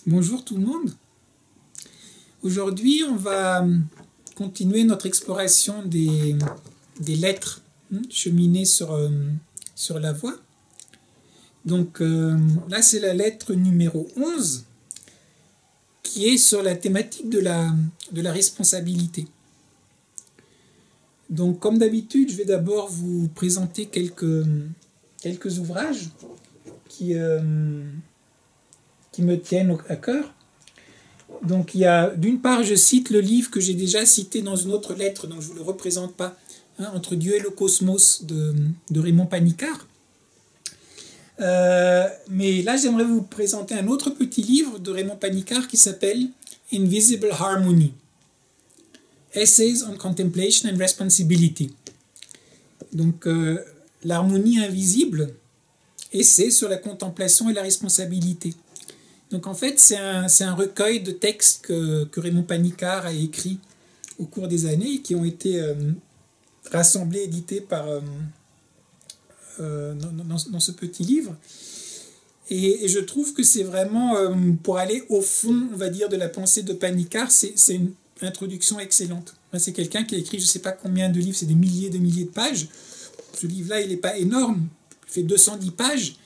Bonjour tout le monde. Aujourd'hui, on va continuer notre exploration des lettres cheminées sur la voie. Donc là, c'est la lettre numéro 11 qui est sur la thématique de la responsabilité. Donc, comme d'habitude, je vais d'abord vous présenter quelques ouvrages qui me tiennent à cœur. Donc, il y a, d'une part, je cite le livre que j'ai déjà cité dans une autre lettre, donc je ne vous le représente pas, Entre Dieu et le cosmos de Raymond Panicard. Mais là, j'aimerais vous présenter un autre petit livre de Raymond Panicard qui s'appelle Invisible Harmony. Essays on Contemplation and Responsibility. Donc, l'harmonie invisible, essai sur la contemplation et la responsabilité. Donc, en fait, c'est un recueil de textes que Raymond Panicard a écrit au cours des années et qui ont été rassemblés, édités dans ce petit livre. Et je trouve que c'est vraiment, pour aller au fond, on va dire, de la pensée de Panicard, c'est une introduction excellente. C'est quelqu'un qui a écrit je ne sais pas combien de livres, c'est des milliers de pages. Ce livre-là, il n'est pas énorme, il fait 210 pages,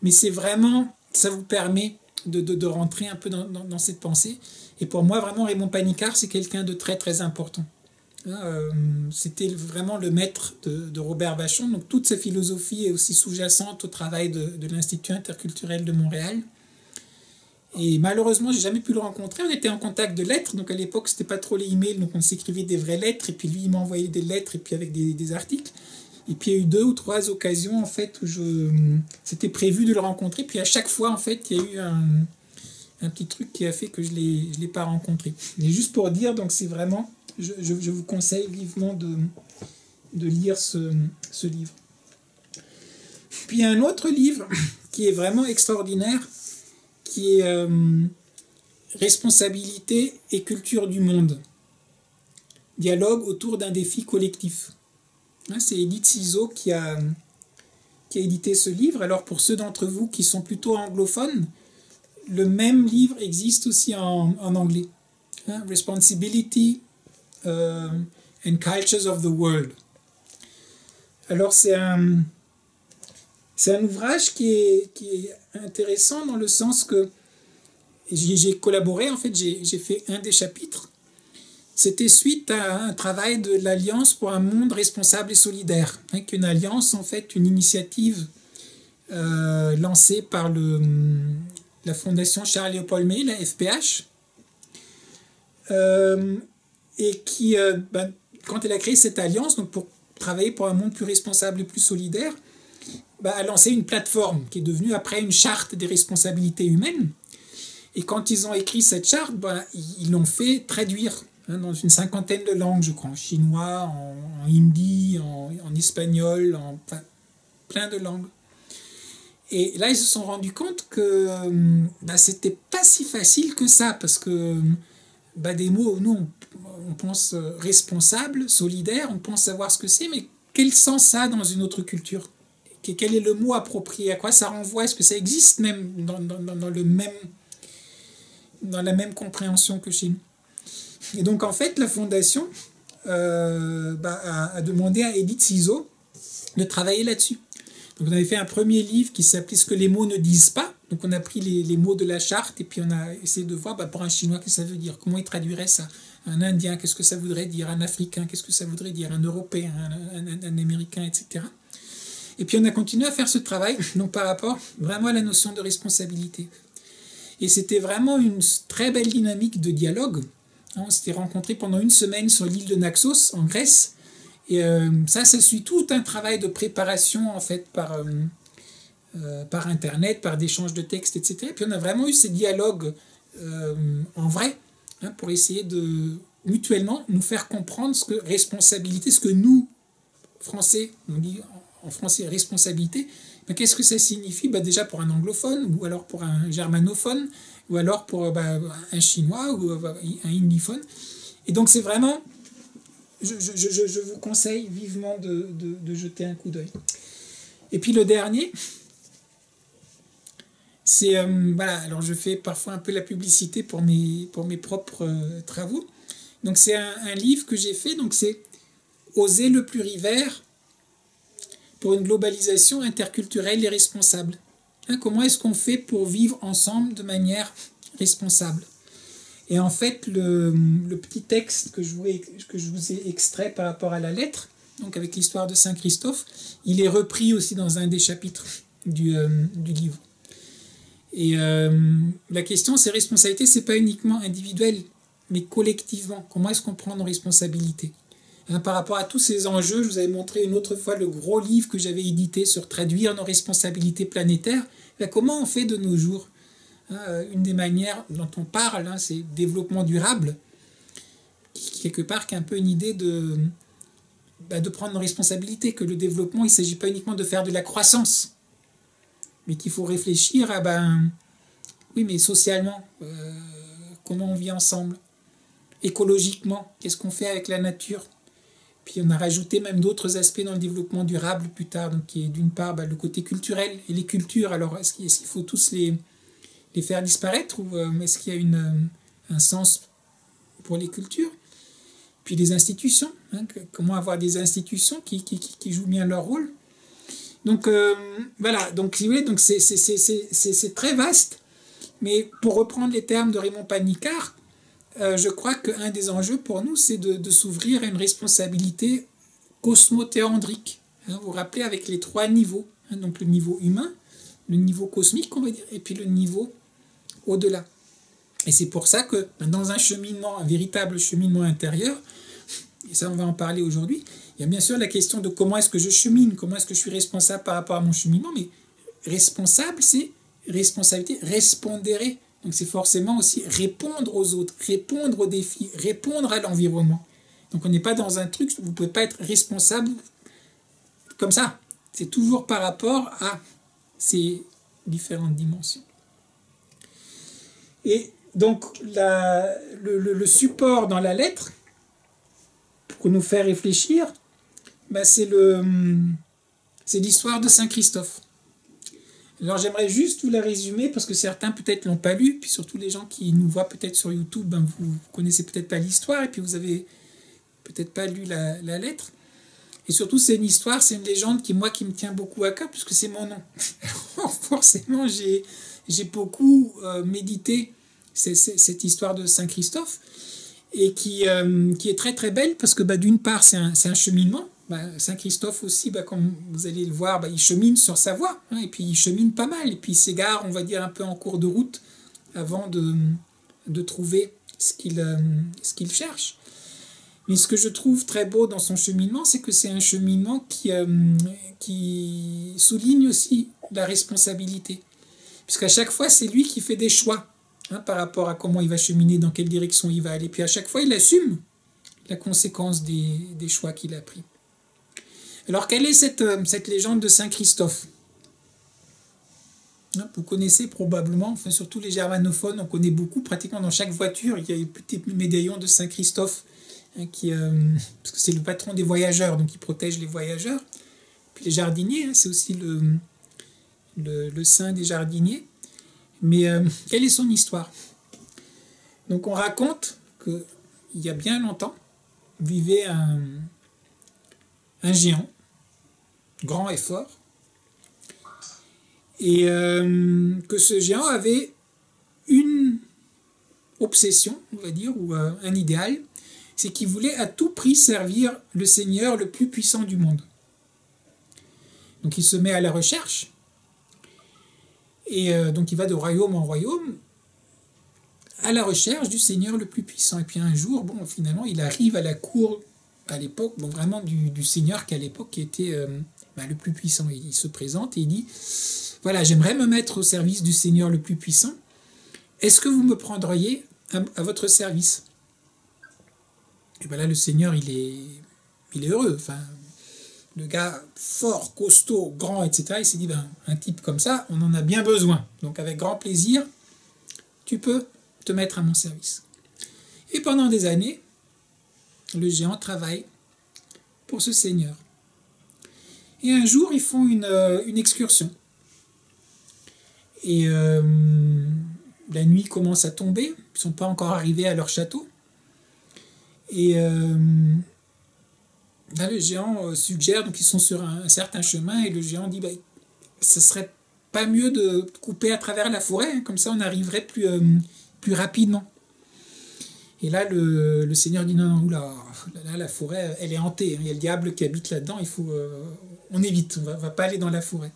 mais c'est vraiment, ça vous permet de rentrer un peu dans cette pensée. Et pour moi, vraiment, Raymond Panicard, c'est quelqu'un de très très important. C'était vraiment le maître de Robert Vachon, donc toute sa philosophie est aussi sous-jacente au travail de l'Institut interculturel de Montréal. Et malheureusement, j'ai jamais pu le rencontrer. On était en contact de lettres, donc à l'époque, c'était pas trop les emails, donc on s'écrivait des vraies lettres, et puis lui, il m'envoyait des lettres, et puis avec des articles. Et puis il y a eu 2 ou 3 occasions, en fait, où c'était prévu de le rencontrer, puis à chaque fois, en fait, il y a eu un petit truc qui a fait que je l'ai pas rencontré. Mais juste pour dire, donc c'est vraiment, je vous conseille vivement de lire ce livre. Puis il y a un autre livre qui est vraiment extraordinaire, qui est Responsabilité et culture du monde. Dialogue autour d'un défi collectif. C'est Edith Ciseaux qui a édité ce livre. Alors pour ceux d'entre vous qui sont plutôt anglophones, le même livre existe aussi en anglais. Responsibility and Cultures of the World. Alors c'est un ouvrage qui est intéressant dans le sens que j'ai collaboré, en fait, j'ai fait un des chapitres. C'était suite à un travail de l'Alliance pour un monde responsable et solidaire. Une alliance, en fait, une initiative lancée par la Fondation Charles-Léopold May, la FPH, et qui, quand elle a créé cette alliance, donc pour travailler pour un monde plus responsable et plus solidaire, a lancé une plateforme qui est devenue après une charte des responsabilités humaines. Et quand ils ont écrit cette charte, ils l'ont fait traduire dans une 50aine de langues, je crois, en chinois, en hindi, en espagnol, plein de langues. Et là, ils se sont rendus compte que c'était pas si facile que ça, parce que des mots, nous, on pense responsable, solidaire, on pense savoir ce que c'est, mais quel sens ça a dans une autre culture ? Quel est le mot approprié? À quoi ça renvoie? Est-ce que ça existe même dans la même compréhension que chez nous? Et donc, en fait, la Fondation a demandé à Edith Ciseaux de travailler là-dessus. Donc, on avait fait un premier livre qui s'appelait « Ce que les mots ne disent pas ». Donc, on a pris les mots de la charte et puis on a essayé de voir pour un Chinois, qu'est-ce que ça veut dire? Comment il traduirait ça? Un Indien, qu'est-ce que ça voudrait dire? Un Africain, qu'est-ce que ça voudrait dire? Un Européen, un Américain, etc. Et puis on a continué à faire ce travail, donc par rapport vraiment à la notion de responsabilité. Et c'était vraiment une très belle dynamique de dialogue. On s'était rencontrés pendant une semaine sur l'île de Naxos, en Grèce. Et ça suit tout un travail de préparation, en fait, par Internet, par d'échanges de textes, etc. Et puis on a vraiment eu ces dialogues en vrai, pour essayer de mutuellement nous faire comprendre ce que responsabilité, ce que nous, Français, on dit en français responsabilité, mais qu'est-ce que ça signifie? Déjà pour un anglophone, ou alors pour un germanophone, ou alors pour un chinois, ou un hindiphone. Et donc c'est vraiment, je vous conseille vivement de jeter un coup d'œil. Et puis le dernier, C'est voilà, alors je fais parfois un peu la publicité pour mes propres travaux. Donc c'est un livre que j'ai fait, donc c'est Oser le plurivers pour une globalisation interculturelle et responsable. Hein, comment est-ce qu'on fait pour vivre ensemble de manière responsable? Et en fait, le petit texte que je vous ai extrait par rapport à la lettre, donc avec l'histoire de Saint Christophe, il est repris aussi dans un des chapitres du livre. Et la question, c'est responsabilité, c'est pas uniquement individuel, mais collectivement. Comment est-ce qu'on prend nos responsabilités? Hein, par rapport à tous ces enjeux, je vous avais montré une autre fois le gros livre que j'avais édité sur traduire nos responsabilités planétaires. Là, comment on fait de nos jours? Hein, une des manières dont on parle, hein, c'est développement durable, qui quelque part qui est un peu une idée de prendre nos responsabilités, que le développement, il ne s'agit pas uniquement de faire de la croissance, mais qu'il faut réfléchir à, oui, mais socialement, comment on vit ensemble, écologiquement, qu'est-ce qu'on fait avec la nature. Puis on a rajouté même d'autres aspects dans le développement durable plus tard, donc qui est d'une part le côté culturel et les cultures. Alors est-ce qu'il faut tous les faire disparaître ou est-ce qu'il y a un sens pour les cultures? Puis les institutions, hein, comment avoir des institutions qui jouent bien leur rôle. Donc voilà, donc si vous voulez, donc c'est très vaste, mais pour reprendre les termes de Raymond Panicard, je crois qu'un des enjeux pour nous, c'est de s'ouvrir à une responsabilité cosmothéandrique. Hein, vous vous rappelez, avec les 3 niveaux, hein, donc le niveau humain, le niveau cosmique, on va dire, et puis le niveau au-delà. Et c'est pour ça que dans un cheminement, un véritable cheminement intérieur, et ça on va en parler aujourd'hui, il y a bien sûr la question de comment est-ce que je chemine, comment est-ce que je suis responsable par rapport à mon cheminement, mais responsable, c'est responsabilité, respondere. Donc c'est forcément aussi répondre aux autres, répondre aux défis, répondre à l'environnement. Donc on n'est pas dans un truc, vous ne pouvez pas être responsable comme ça. C'est toujours par rapport à ces différentes dimensions. Et donc le support dans la lettre, pour nous faire réfléchir, c'est l'histoire de Saint Christophe. Alors j'aimerais juste vous la résumer parce que certains peut-être l'ont pas lu, puis surtout les gens qui nous voient peut-être sur YouTube, vous connaissez peut-être pas l'histoire et puis vous avez peut-être pas lu la lettre. Et surtout c'est une histoire, c'est une légende qui me tient beaucoup à cœur puisque c'est mon nom. Alors, forcément j'ai beaucoup médité cette histoire de Saint Christophe et qui est très très belle parce que d'une part c'est un cheminement. Saint Christophe aussi, comme vous allez le voir, il chemine sur sa voie, hein, et puis il chemine pas mal, et puis il s'égare, on va dire, un peu en cours de route avant de trouver ce qu'il cherche. Mais ce que je trouve très beau dans son cheminement, c'est que c'est un cheminement qui souligne aussi la responsabilité. Puisqu'à chaque fois, c'est lui qui fait des choix, hein, par rapport à comment il va cheminer, dans quelle direction il va aller. Puis à chaque fois, il assume la conséquence des choix qu'il a pris. Alors, quelle est cette légende de Saint Christophe? Vous connaissez probablement, enfin surtout les germanophones, on connaît beaucoup, pratiquement dans chaque voiture, il y a un petit médaillon de Saint Christophe, hein, parce que c'est le patron des voyageurs, donc il protège les voyageurs. Puis les jardiniers, hein, c'est aussi le saint des jardiniers. Mais quelle est son histoire? Donc on raconte qu'il y a bien longtemps, vivait un géant, grand et fort, et que ce géant avait une obsession, on va dire, ou un idéal, c'est qu'il voulait à tout prix servir le Seigneur le plus puissant du monde. Donc il se met à la recherche, et donc il va de royaume en royaume, à la recherche du Seigneur le plus puissant. Et puis un jour, finalement, il arrive à la cour, à l'époque, vraiment du Seigneur qui à l'époque était le plus puissant. Il se présente et il dit, voilà, j'aimerais me mettre au service du Seigneur le plus puissant. Est-ce que vous me prendriez à votre service? Et là, le Seigneur, il est heureux. Enfin, le gars fort, costaud, grand, etc. Il s'est dit, un type comme ça, on en a bien besoin. Donc avec grand plaisir, tu peux te mettre à mon service. Et pendant des années, le géant travaille pour ce Seigneur. Et un jour, ils font une excursion. Et la nuit commence à tomber, ils ne sont pas encore arrivés à leur château. Et là, le géant suggère, donc ils sont sur un certain chemin, et le géant dit, bah, ce serait pas mieux de couper à travers la forêt, hein, comme ça on arriverait plus rapidement. Et là, le Seigneur dit, non, non, oula, là, la forêt, elle est hantée, hein, il y a le diable qui habite là-dedans, il faut, on évite, on va pas aller dans la forêt.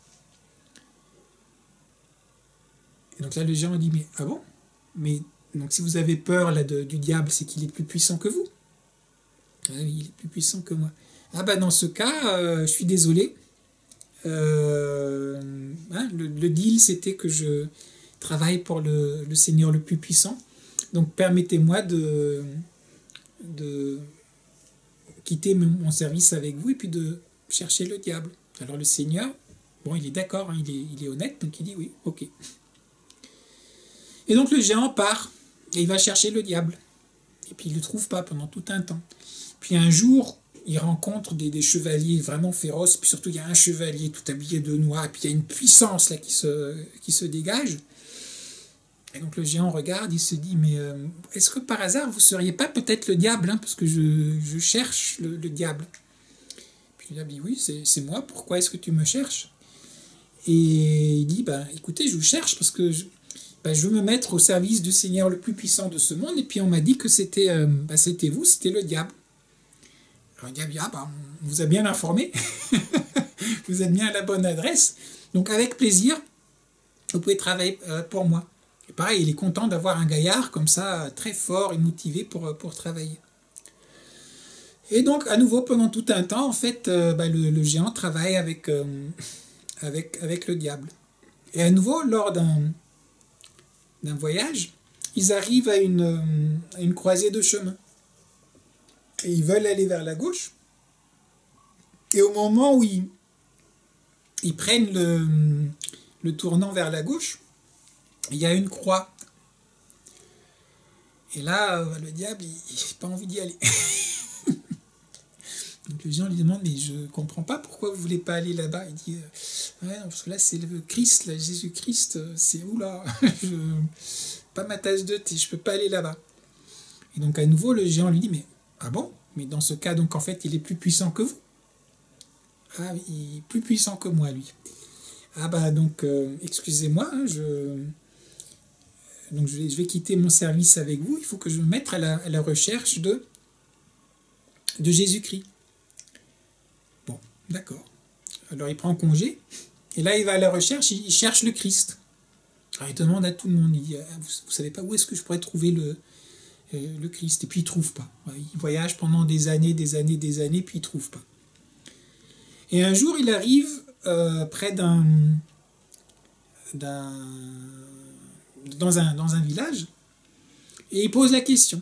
Et donc là, le géant dit, mais ah bon? Mais donc si vous avez peur là, du diable, c'est qu'il est plus puissant que vous. Ah oui, il est plus puissant que moi. Ah bah dans ce cas, je suis désolé. Hein, le deal, c'était que je travaille pour le Seigneur le plus puissant. Donc permettez-moi de quitter mon service avec vous et puis de chercher le diable. Alors le Seigneur, bon, il est d'accord, hein, il est honnête, donc il dit oui, ok. Et donc le géant part et il va chercher le diable. Et puis il ne le trouve pas pendant tout un temps. Puis un jour, il rencontre des chevaliers vraiment féroces. Puis surtout, il y a un chevalier tout habillé de noir. Et puis il y a une puissance là qui se dégage. Et donc le géant regarde, il se dit, mais est-ce que par hasard, vous ne seriez pas peut-être le diable, hein, parce que je cherche le diable. Puis le diable dit, oui, c'est moi, pourquoi est-ce que tu me cherches? Et il dit, bah, écoutez, je vous cherche parce que je veux me mettre au service du Seigneur le plus puissant de ce monde, et puis on m'a dit que c'était vous, c'était le diable. Alors le diable dit, ah bah, on vous a bien informé, vous êtes bien à la bonne adresse, donc avec plaisir, vous pouvez travailler pour moi. Et pareil, il est content d'avoir un gaillard comme ça, très fort et motivé pour travailler. Et donc, à nouveau, pendant tout un temps, en fait, le géant travaille avec le diable. Et à nouveau, lors d'un voyage, ils arrivent à une croisée de chemin. Et ils veulent aller vers la gauche. Et au moment où ils prennent le tournant vers la gauche, il y a une croix. Et là, le diable, il n'a pas envie d'y aller. Donc le géant lui demande, mais je ne comprends pas pourquoi vous ne voulez pas aller là-bas. Il dit, ouais, parce que là, c'est le Christ, là, Jésus-Christ, c'est où là? Pas ma tasse de thé, je ne peux pas aller là-bas. Et donc à nouveau, le géant lui dit, mais ah bon? Mais dans ce cas, donc en fait, il est plus puissant que vous. Ah, il est plus puissant que moi, lui. Ah bah donc, excusez-moi, hein, je vais quitter mon service avec vous, il faut que je me mette à la recherche de Jésus-Christ. Bon, d'accord. Alors il prend congé, et là il va à la recherche, il cherche le Christ. Alors il demande à tout le monde, il dit, vous savez pas où est-ce que je pourrais trouver le Christ? Et puis il ne trouve pas. Il voyage pendant des années, puis il ne trouve pas. Et un jour il arrive près dans un village, et il pose la question.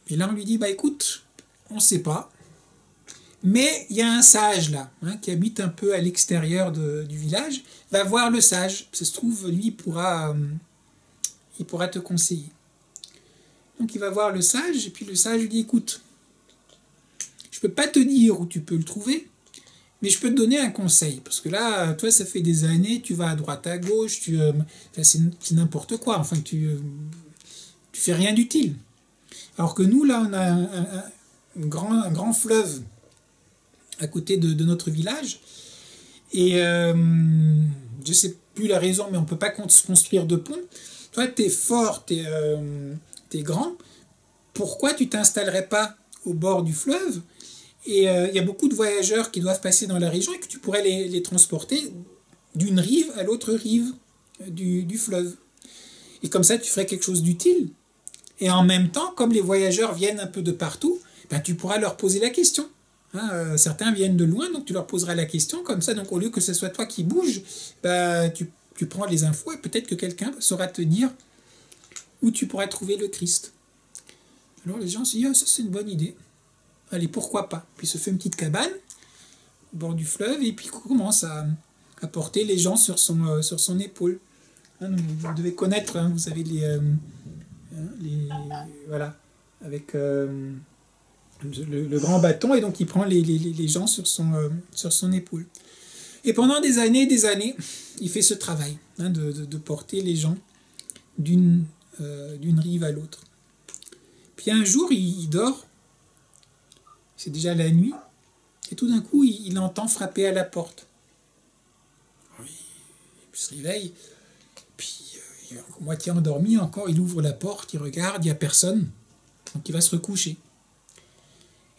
Et là on lui dit, bah écoute, on ne sait pas, mais il y a un sage là, hein, qui habite un peu à l'extérieur du village, va voir le sage, ça se trouve, lui il pourra te conseiller. Donc il va voir le sage, et puis le sage lui dit, écoute, je ne peux pas te dire où tu peux le trouver, mais je peux te donner un conseil, parce que là, toi, ça fait des années, tu vas à droite, à gauche, c'est n'importe quoi, enfin, tu fais rien d'utile. Alors que nous, là, on a un grand fleuve à côté de notre village, et je ne sais plus la raison, mais on ne peut pas construire de pont. Toi, tu es fort, tu es grand, pourquoi tu t'installerais pas au bord du fleuve? Et il y a beaucoup de voyageurs qui doivent passer dans la région et que tu pourrais les transporter d'une rive à l'autre rive du fleuve. Et comme ça, tu ferais quelque chose d'utile. Et en même temps, comme les voyageurs viennent un peu de partout, ben, tu pourras leur poser la question. Hein, certains viennent de loin, donc tu leur poseras la question. Comme ça, donc, au lieu que ce soit toi qui bouges, ben, tu prends les infos et peut-être que quelqu'un saura te dire où tu pourrais trouver le Christ. Alors les gens se disent, ah, ça c'est une bonne idée. Allez, pourquoi pas? Puis il se fait une petite cabane au bord du fleuve et puis il commence à porter les gens sur son épaule. Hein, vous devez connaître, hein, vous savez, voilà, avec le grand bâton, et donc il prend les gens sur son épaule. Et pendant des années, il fait ce travail hein, de porter les gens d'une rive à l'autre. Puis un jour, il dort, c'est déjà la nuit, et tout d'un coup, il entend frapper à la porte. Il se réveille, puis il est moitié endormi encore, il ouvre la porte, il regarde, il n'y a personne, donc il va se recoucher.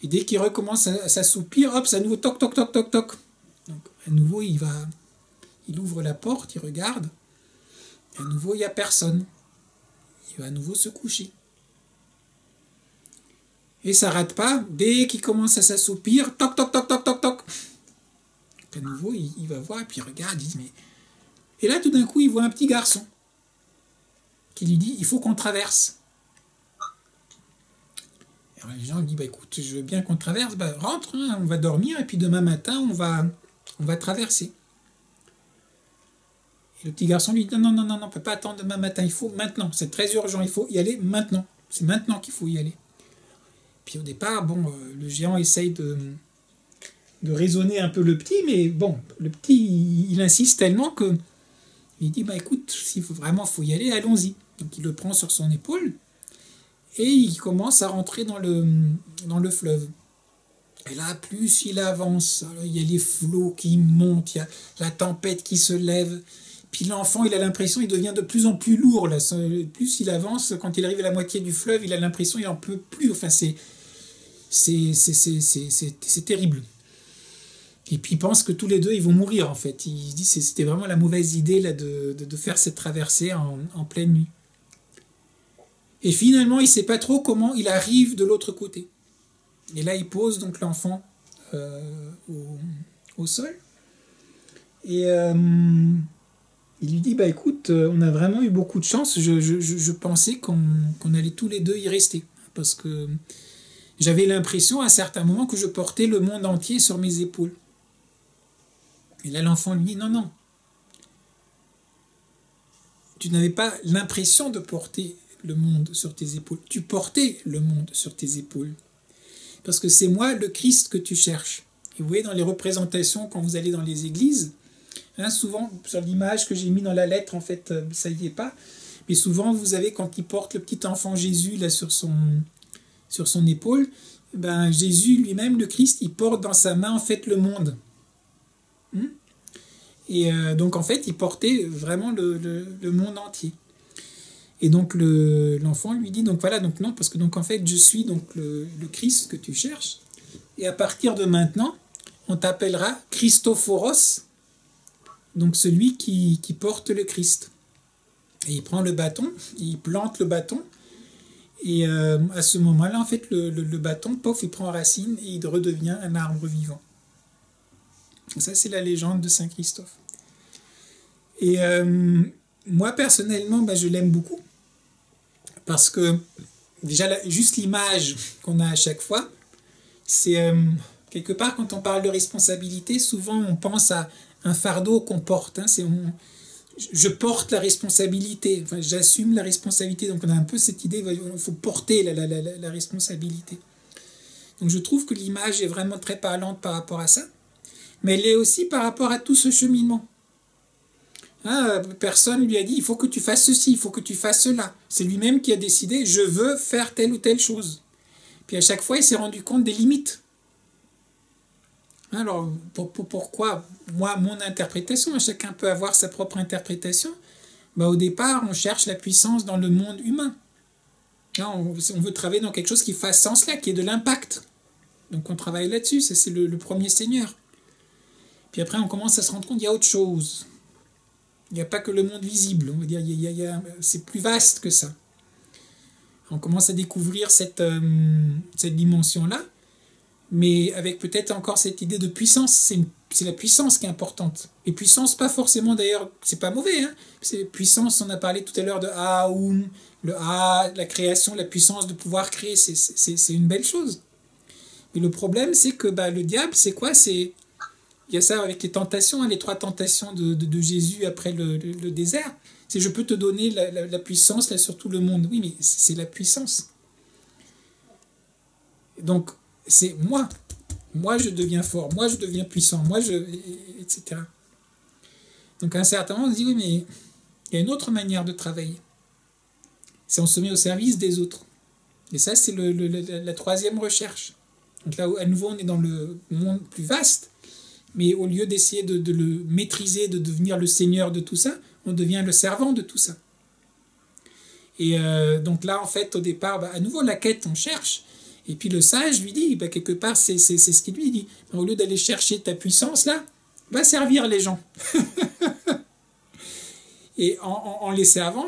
Et dès qu'il recommence à s'assoupir, hop, c'est à nouveau toc, toc, toc, toc, toc. Donc à nouveau, il ouvre la porte, il regarde, et à nouveau, il n'y a personne. Il va à nouveau se coucher. Et ça rate pas, dès qu'il commence à s'assoupir, toc, toc, toc, toc, toc, toc. À nouveau, il va voir, et puis il regarde, il dit, mais... Et là, tout d'un coup, il voit un petit garçon qui lui dit, il faut qu'on traverse. Alors les gens lui disent, bah, écoute, je veux bien qu'on traverse, bah, rentre, hein, on va dormir, et puis demain matin, on va traverser. Et le petit garçon lui dit, non, non, non, non, on ne peut pas attendre demain matin, il faut maintenant, c'est très urgent, il faut y aller maintenant. C'est maintenant qu'il faut y aller. Puis au départ, bon, le géant essaye de raisonner un peu le petit, mais bon, le petit, il insiste tellement que il dit, bah écoute, s'il faut vraiment faut y aller, allons-y. Donc il le prend sur son épaule et il commence à rentrer dans le fleuve. Et là, plus il avance, alors, il y a les flots qui montent, il y a la tempête qui se lève. Puis l'enfant, il a l'impression, il devient de plus en plus lourd. Là. Plus il avance, quand il arrive à la moitié du fleuve, il a l'impression qu'il n'en peut plus. Enfin, c'est terrible. Et puis il pense que tous les deux, ils vont mourir, en fait. Il se dit que c'était vraiment la mauvaise idée là, de faire cette traversée en pleine nuit. Et finalement, il ne sait pas trop comment il arrive de l'autre côté. Et là, il pose donc l'enfant au sol. Et il lui dit, bah écoute, on a vraiment eu beaucoup de chance. Je pensais qu'on allait tous les deux y rester. Parce que j'avais l'impression à certains moments que je portais le monde entier sur mes épaules. Et là, l'enfant lui dit, non, non. Tu n'avais pas l'impression de porter le monde sur tes épaules. Tu portais le monde sur tes épaules. Parce que c'est moi, le Christ, que tu cherches. Et vous voyez, dans les représentations, quand vous allez dans les églises, hein, souvent, sur l'image que j'ai mis dans la lettre, en fait, ça y est pas. Mais souvent, vous avez, quand il porte le petit enfant Jésus là, sur son épaule, ben, Jésus lui-même, le Christ, il porte dans sa main, en fait, le monde. Et donc en fait il portait vraiment le monde entier. Et donc l'enfant lui dit donc voilà, donc non, parce que donc en fait je suis donc le Christ que tu cherches, et à partir de maintenant on t'appellera Christophoros, donc celui qui porte le Christ. Et il prend le bâton, il plante le bâton, et à ce moment-là en fait le bâton, pof, il prend racine et il redevient un arbre vivant. Ça, c'est la légende de Saint Christophe. Et moi, personnellement, ben, je l'aime beaucoup. Parce que, déjà, juste l'image qu'on a à chaque fois, c'est quelque part, quand on parle de responsabilité, souvent on pense à un fardeau qu'on porte. Hein, je porte la responsabilité, enfin, j'assume la responsabilité. Donc on a un peu cette idée, il faut porter la responsabilité. Donc je trouve que l'image est vraiment très parlante par rapport à ça. Mais elle est aussi par rapport à tout ce cheminement. Hein, personne lui a dit, il faut que tu fasses ceci, il faut que tu fasses cela. C'est lui-même qui a décidé, je veux faire telle ou telle chose. Puis à chaque fois, il s'est rendu compte des limites. Alors, pourquoi moi, mon interprétation, chacun peut avoir sa propre interprétation. Ben, au départ, on cherche la puissance dans le monde humain. Hein, on veut travailler dans quelque chose qui fasse sens là, qui ait de l'impact. Donc on travaille là-dessus, ça c'est le premier Seigneur. Puis après, on commence à se rendre compte qu'il y a autre chose. Il n'y a pas que le monde visible. On va dire, c'est plus vaste que ça. On commence à découvrir cette dimension-là, mais avec peut-être encore cette idée de puissance. C'est la puissance qui est importante. Et puissance, pas forcément d'ailleurs, c'est pas mauvais. Hein. C'est puissance, on a parlé tout à l'heure de Aum, la création, la puissance de pouvoir créer, c'est une belle chose. Mais le problème, c'est que le diable, c'est quoi ? Il y a ça avec les tentations, hein, les 3 tentations de Jésus après le désert. C'est je peux te donner la puissance là, sur tout le monde. Oui, mais c'est la puissance. Donc, c'est moi. Moi, je deviens fort. Moi, je deviens puissant. Etc. Donc à un certain moment, on se dit, oui, mais il y a une autre manière de travailler. C'est on se met au service des autres. Et ça, c'est la troisième recherche. Donc là, à nouveau, on est dans le monde plus vaste, mais au lieu d'essayer de le maîtriser, de devenir le seigneur de tout ça, on devient le servant de tout ça. Et donc là, en fait, au départ, à nouveau, la quête, on cherche. Et puis le sage lui dit, quelque part, c'est ce qu'il lui dit. Au lieu d'aller chercher ta puissance, là, va servir les gens. Et en les servant,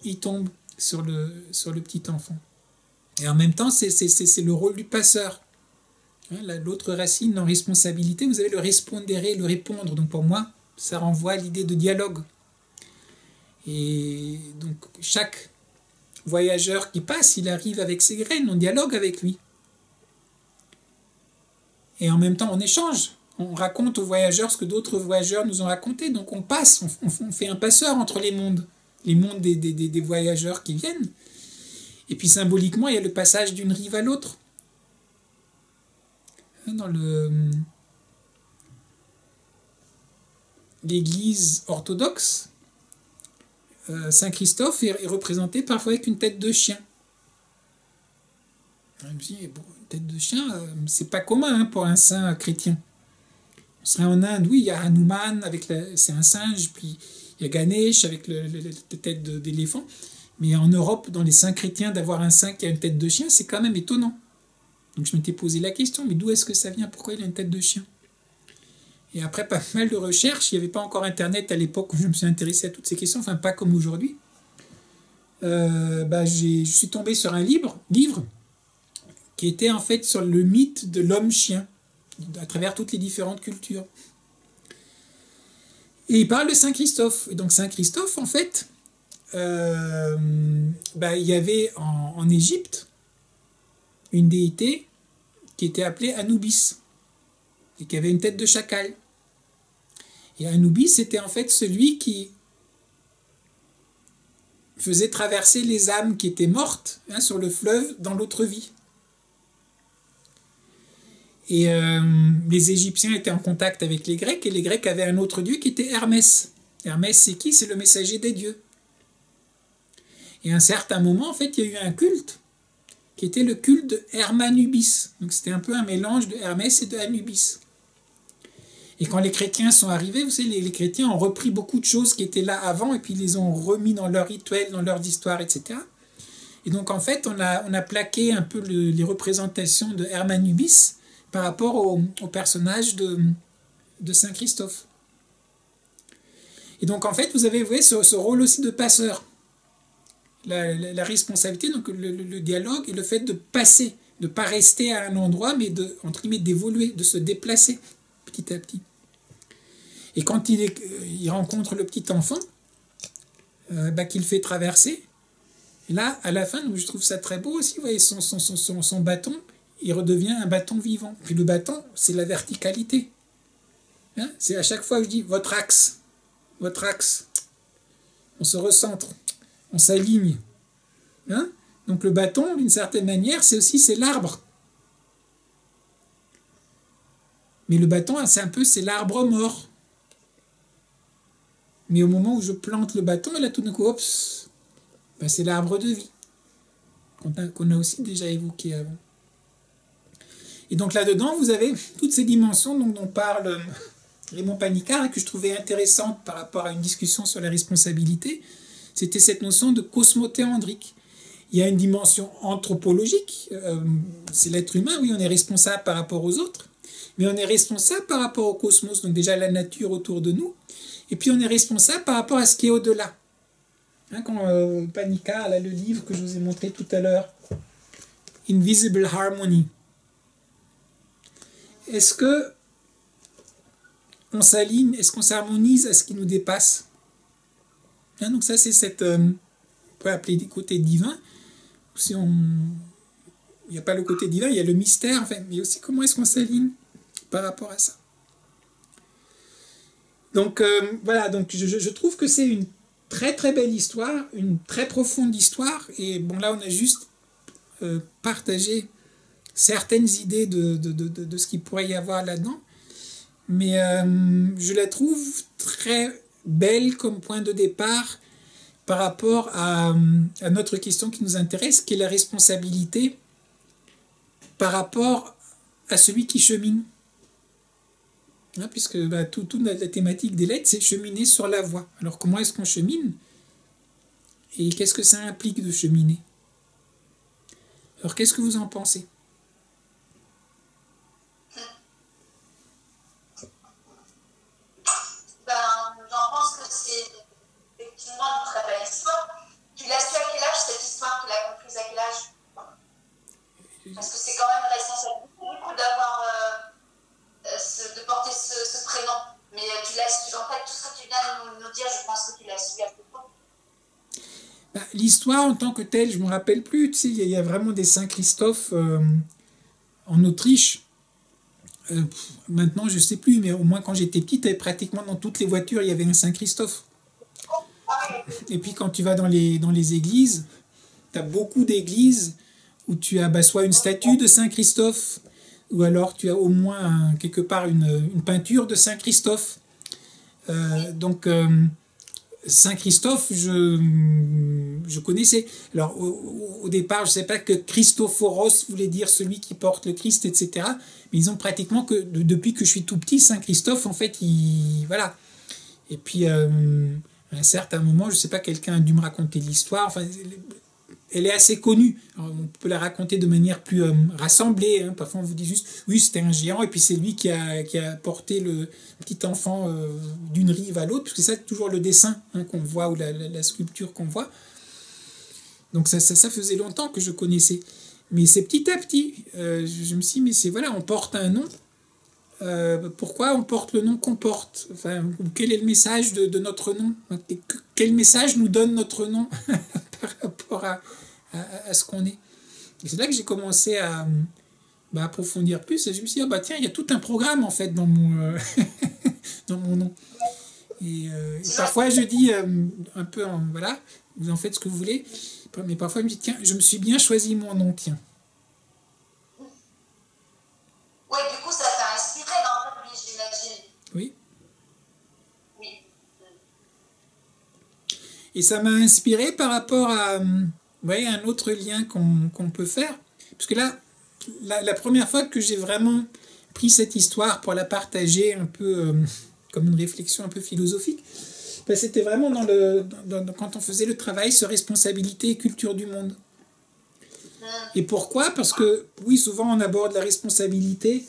il tombe sur le petit enfant. Et en même temps, c'est le rôle du passeur. L'autre racine dans responsabilité, vous avez le respondere, le répondre. Donc pour moi, ça renvoie à l'idée de dialogue. Et donc chaque voyageur qui passe, il arrive avec ses graines, on dialogue avec lui. Et en même temps, on échange. On raconte aux voyageurs ce que d'autres voyageurs nous ont raconté. Donc on passe, on fait un passeur entre les mondes des voyageurs qui viennent. Et puis symboliquement, il y a le passage d'une rive à l'autre. Dans l'église orthodoxe, Saint Christophe est représenté parfois avec une tête de chien. Je me dis, bon, une tête de chien, c'est pas commun pour un saint chrétien. On serait en Inde, oui, il y a Hanuman, c'est un singe, puis il y a Ganesh avec la tête d'éléphant. Mais en Europe, dans les saints chrétiens, d'avoir un saint qui a une tête de chien, c'est quand même étonnant. Donc je m'étais posé la question, mais d'où est-ce que ça vient? Pourquoi il a une tête de chien? Et après pas mal de recherches, il n'y avait pas encore Internet à l'époque où je me suis intéressé à toutes ces questions, enfin pas comme aujourd'hui. Je suis tombé sur un livre qui était en fait sur le mythe de l'homme-chien, à travers toutes les différentes cultures. Et il parle de Saint Christophe. Et donc Saint Christophe, en fait, il y avait en Égypte une déité qui était appelée Anubis et qui avait une tête de chacal. Et Anubis était en fait celui qui faisait traverser les âmes qui étaient mortes sur le fleuve dans l'autre vie. Et les Égyptiens étaient en contact avec les Grecs, et les Grecs avaient un autre dieu qui était Hermès. Hermès, c'est qui? C'est le messager des dieux. Et à un certain moment, en fait, il y a eu un culte qui était le culte de Hermanubis. Donc c'était un peu un mélange de Hermès et de Anubis. Et quand les chrétiens sont arrivés, vous savez, les chrétiens ont repris beaucoup de choses qui étaient là avant, et puis ils les ont remis dans leurs rituels, dans leurs histoires, etc. Et donc en fait, on a plaqué un peu les représentations de Hermanubis par rapport au personnage de Saint Christophe. Et donc en fait, vous avez ce rôle aussi de passeur. La responsabilité, donc le dialogue et le fait de passer, de ne pas rester à un endroit, mais entre guillemets, d'évoluer, de se déplacer petit à petit. Et quand il rencontre le petit enfant, qu'il fait traverser, et là, à la fin, je trouve ça très beau aussi, vous voyez, son bâton, il redevient un bâton vivant. Puis le bâton, c'est la verticalité. C'est à chaque fois que je dis votre axe. On se recentre, on s'aligne. Donc le bâton, d'une certaine manière, c'est l'arbre. Mais le bâton, c'est l'arbre mort. Mais au moment où je plante le bâton, là tout d'un coup, c'est l'arbre de vie, qu'on a aussi déjà évoqué avant. Et donc là-dedans, vous avez toutes ces dimensions dont parle Raymond Panicard, et que je trouvais intéressante par rapport à une discussion sur la responsabilité. C'était cette notion de cosmothéandrique. Il y a une dimension anthropologique, c'est l'être humain, oui, on est responsable par rapport aux autres, mais on est responsable par rapport au cosmos, donc déjà la nature autour de nous, et puis on est responsable par rapport à ce qui est au-delà. Quand Panicard, là, le livre que je vous ai montré tout à l'heure, Invisible Harmony, est-ce que on s'aligne, est-ce qu'on s'harmonise à ce qui nous dépasse? Donc ça, c'est on peut appeler des côtés divins. Si il n'y a pas le côté divin, il y a le mystère, mais aussi comment est-ce qu'on s'aligne par rapport à ça. Donc voilà, donc je trouve que c'est une très très belle histoire, une très profonde histoire, et bon là on a juste partagé certaines idées de ce qu'il pourrait y avoir là-dedans, mais je la trouve très belle comme point de départ par rapport à notre question qui nous intéresse, qui est la responsabilité par rapport à celui qui chemine. Hein, puisque toute la thématique des lettres, c'est cheminer sur la voie. Alors comment est-ce qu'on chemine? Et qu'est-ce que ça implique de cheminer? Alors qu'est-ce que vous en pensez? J'en pense que c'est effectivement une très belle histoire. Tu l'as su à quel âge cette histoire? Tu l'as comprise à quel âge? Parce que c'est quand même une responsabilité beaucoup d'avoir de porter ce prénom. Mais tu l'as su, en fait, tout ce que tu viens de nous dire, je pense que tu l'as su à peu près. L'histoire en tant que telle, je ne me rappelle plus. Tu sais, il y a vraiment des Saint-Christophe en Autriche. Maintenant, je ne sais plus, mais au moins quand j'étais petite, pratiquement dans toutes les voitures, il y avait un Saint-Christophe. Et puis quand tu vas dans les églises, tu as beaucoup d'églises où tu as soit une statue de Saint-Christophe, ou alors tu as au moins quelque part une peinture de Saint-Christophe. Donc Saint-Christophe, je connaissais. Alors au départ, je ne savais pas que Christophoros voulait dire celui qui porte le Christ, etc. Mais ils ont pratiquement que depuis que je suis tout petit, Saint-Christophe, en fait, voilà. Et puis à un certain moment, je ne sais pas, quelqu'un a dû me raconter l'histoire. Enfin, elle est assez connue. Alors, on peut la raconter de manière plus rassemblée. Hein. Parfois, on vous dit juste, oui, c'était un géant, et puis c'est lui qui a porté le petit enfant d'une rive à l'autre, parce que c'est toujours le dessin qu'on voit, ou la sculpture qu'on voit. Donc ça faisait longtemps que je connaissais. Mais c'est petit à petit. Je me suis dit, mais c'est voilà, on porte un nom. Pourquoi on porte le nom qu'on porte? Enfin, quel est le message de notre nom? Quel message nous donne notre nom par rapport à ce qu'on est? Et c'est là que j'ai commencé à approfondir plus. Et je me suis dit, tiens, il y a tout un programme en fait dans mon, dans mon nom. Et parfois je dis un peu, voilà, vous en faites ce que vous voulez. Mais parfois je me dis, tiens, je me suis bien choisi mon nom, tiens. Oui, du coup, ça t'a inspiré dans ta vie, j'imagine. Oui. Oui. Et ça m'a inspiré par rapport à un autre lien qu'on peut faire. Parce que là, la première fois que j'ai vraiment pris cette histoire pour la partager un peu comme une réflexion un peu philosophique, c'était vraiment quand on faisait le travail sur responsabilité et culture du monde. Et pourquoi? Parce que, oui, souvent on aborde la responsabilité,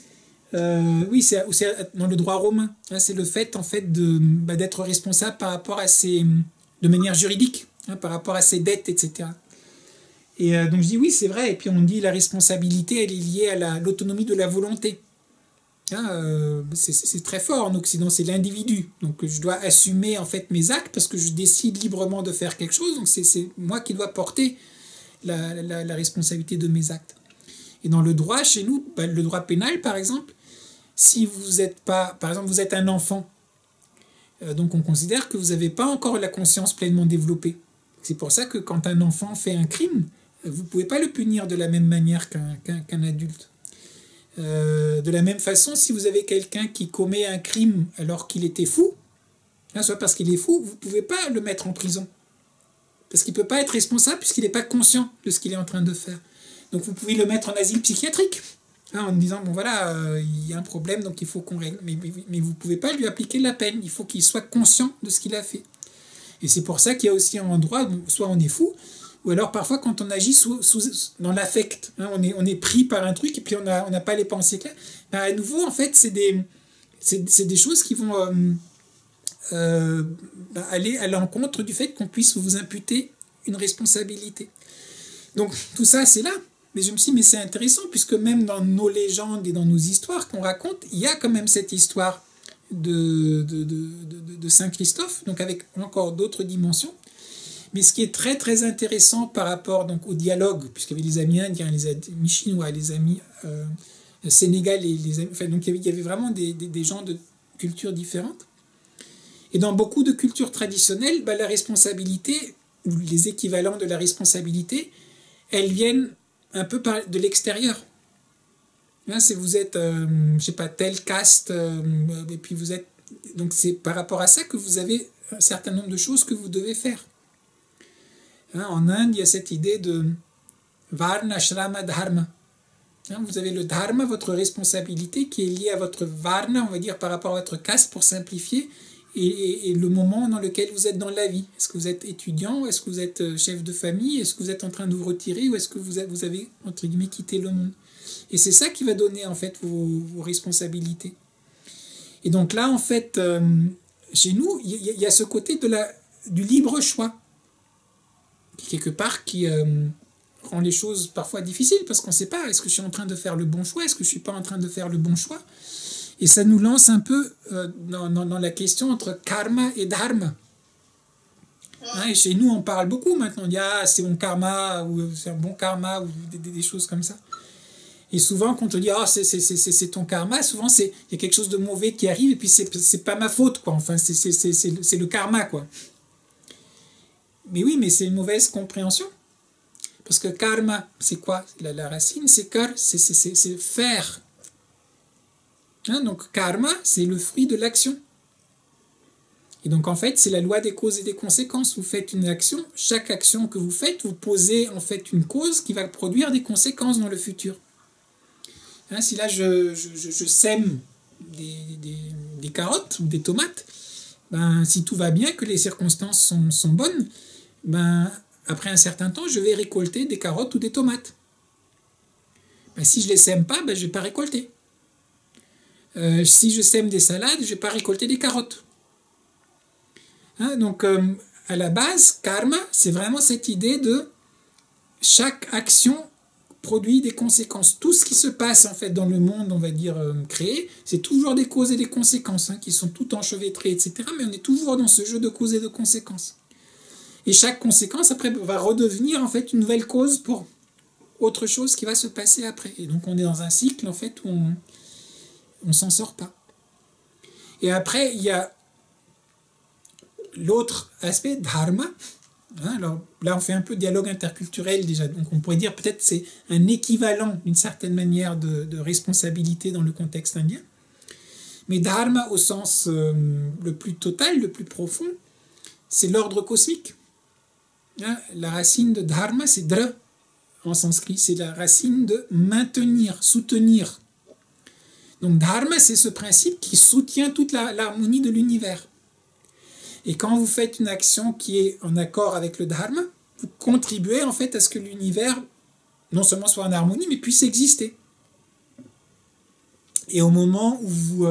oui, c'est dans le droit romain. Hein, c'est le fait, en fait, d'être responsable par rapport à de manière juridique, par rapport à ses dettes, etc. Et donc je dis, oui, c'est vrai. Et puis on dit, la responsabilité, elle est liée à l'autonomie de la volonté. C'est très fort en Occident, c'est l'individu. Donc je dois assumer, en fait, mes actes parce que je décide librement de faire quelque chose. Donc c'est moi qui dois porter la responsabilité de mes actes. Et dans le droit, chez nous, le droit pénal, par exemple, si vous n'êtes pas, par exemple, vous êtes un enfant, donc on considère que vous n'avez pas encore la conscience pleinement développée. C'est pour ça que quand un enfant fait un crime, vous ne pouvez pas le punir de la même manière qu'un adulte. De la même façon, si vous avez quelqu'un qui commet un crime alors qu'il était fou, soit parce qu'il est fou, vous ne pouvez pas le mettre en prison. Parce qu'il ne peut pas être responsable puisqu'il n'est pas conscient de ce qu'il est en train de faire. Donc vous pouvez le mettre en asile psychiatrique, en disant, bon voilà, il y a un problème, donc il faut qu'on règle. Mais vous ne pouvez pas lui appliquer la peine, il faut qu'il soit conscient de ce qu'il a fait. Et c'est pour ça qu'il y a aussi un endroit, soit on est fou, ou alors parfois quand on agit dans l'affect, on est pris par un truc et puis on n'a pas les pensées claires. À nouveau, en fait, c'est des choses qui vont aller à l'encontre du fait qu'on puisse vous imputer une responsabilité. Donc tout ça, c'est là. Mais je me suis dit, mais c'est intéressant, puisque même dans nos légendes et dans nos histoires qu'on raconte, il y a quand même cette histoire de Saint-Christophe, donc avec encore d'autres dimensions. Mais ce qui est très très intéressant par rapport donc, au dialogue, puisqu'il y avait les amis indiens, les amis chinois, les amis sénégalais, donc il y avait vraiment des gens de cultures différentes. Et dans beaucoup de cultures traditionnelles, la responsabilité, ou les équivalents de la responsabilité, elles viennent un peu de l'extérieur. Hein, c'est vous êtes, je sais pas, telle caste, et puis vous êtes... Donc c'est par rapport à ça que vous avez un certain nombre de choses que vous devez faire. Hein, en Inde, il y a cette idée de Varna, Ashrama, Dharma. Hein, vous avez le Dharma, votre responsabilité, qui est liée à votre Varna, on va dire, par rapport à votre caste, pour simplifier, et le moment dans lequel vous êtes dans la vie. Est-ce que vous êtes étudiant? Est-ce que vous êtes chef de famille? Est-ce que vous êtes en train de vous retirer? Ou est-ce que vous avez, entre guillemets, quitté le monde? Et c'est ça qui va donner, en fait, vos responsabilités. Et donc là, en fait, chez nous, il y a ce côté du libre choix, quelque part, qui rend les choses parfois difficiles, parce qu'on ne sait pas, est-ce que je suis en train de faire le bon choix? Est-ce que je ne suis pas en train de faire le bon choix? Et ça nous lance un peu dans la question entre karma et dharma. Hein, et chez nous, on parle beaucoup maintenant. On dit, ah, c'est mon karma, ou c'est un bon karma, ou des choses comme ça. Et souvent, quand on dit, ah, c'est ton karma, souvent, il y a quelque chose de mauvais qui arrive, et puis c'est pas ma faute, quoi. Enfin, c'est le karma, quoi. Mais oui, mais c'est une mauvaise compréhension. Parce que karma, c'est quoi? La racine, c'est kar, c'est faire. Hein, donc karma, c'est le fruit de l'action. Et donc en fait, c'est la loi des causes et des conséquences. Vous faites une action, chaque action que vous faites, vous posez en fait une cause qui va produire des conséquences dans le futur. Hein, si là je sème des carottes ou des tomates, ben, si tout va bien, que les circonstances sont bonnes, ben, après un certain temps, je vais récolter des carottes ou des tomates. Ben, si je ne les sème pas, ben, je ne vais pas récolter. Si je sème des salades, je ne vais pas récolter des carottes. Hein, donc, à la base, karma, c'est vraiment cette idée de chaque action produit des conséquences. Tout ce qui se passe en fait dans le monde, on va dire, créé, c'est toujours des causes et des conséquences, hein, qui sont toutes enchevêtrées, etc. Mais on est toujours dans ce jeu de causes et de conséquences. Et chaque conséquence, après, va redevenir en fait une nouvelle cause pour autre chose qui va se passer après. Et donc, on est dans un cycle, en fait, où on s'en sort pas. Et après, il y a l'autre aspect, dharma. Hein, alors là, on fait un peu de dialogue interculturel déjà. Donc, on pourrait dire peut-être c'est un équivalent d'une certaine manière de responsabilité dans le contexte indien. Mais dharma, au sens le plus total, le plus profond, c'est l'ordre cosmique. Hein, la racine de dharma, c'est dra en sanskrit. C'est la racine de maintenir, soutenir. Donc dharma, c'est ce principe qui soutient toute l'harmonie de l'univers. Et quand vous faites une action qui est en accord avec le dharma, vous contribuez en fait à ce que l'univers non seulement soit en harmonie, mais puisse exister. Et au moment où vous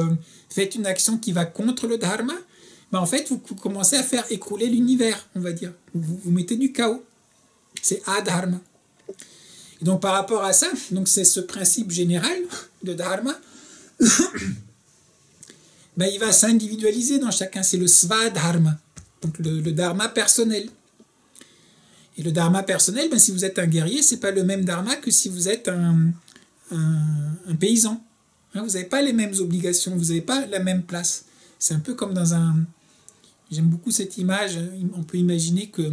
faites une action qui va contre le dharma, ben en fait vous commencez à faire écrouler l'univers, on va dire. Vous mettez du chaos. C'est adharma. Et donc par rapport à ça, donc c'est ce principe général de dharma. Ben, il va s'individualiser dans chacun. C'est le svadharma, donc le dharma personnel. Et le dharma personnel, ben, si vous êtes un guerrier, c'est pas le même dharma que si vous êtes un paysan. Hein, vous n'avez pas les mêmes obligations, vous n'avez pas la même place. C'est un peu comme dans un... J'aime beaucoup cette image. On peut imaginer que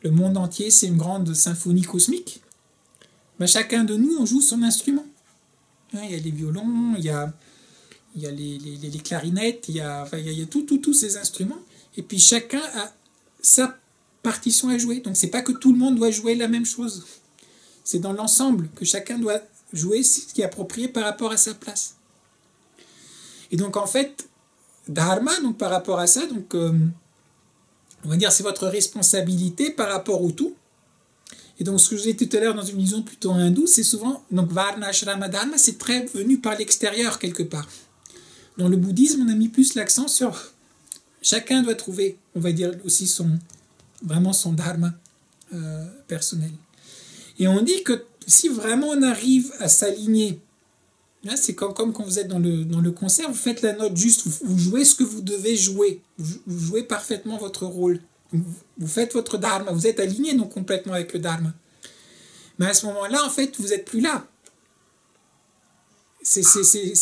le monde entier, c'est une grande symphonie cosmique. Ben, chacun de nous, on joue son instrument. Hein, il y a les violons, il y a les clarinettes, il y a tous ces instruments. Et puis chacun a sa partition à jouer. Donc c'est pas que tout le monde doit jouer la même chose. C'est dans l'ensemble que chacun doit jouer ce qui est approprié par rapport à sa place. Et donc en fait, dharma, donc par rapport à ça, donc on va dire c'est votre responsabilité par rapport au tout. Et donc ce que je disais tout à l'heure dans une vision plutôt hindoue, c'est souvent, donc varna, ashrama, dharma, c'est très venu par l'extérieur quelque part. Dans le bouddhisme, on a mis plus l'accent sur chacun doit trouver, on va dire aussi vraiment son dharma personnel. Et on dit que si vraiment on arrive à s'aligner, hein, c'est comme quand vous êtes dans le concert, vous faites la note juste, vous jouez ce que vous devez jouer, vous jouez parfaitement votre rôle, vous faites votre dharma, vous êtes aligné donc complètement avec le dharma. Mais à ce moment-là, en fait, vous n'êtes plus là. C'est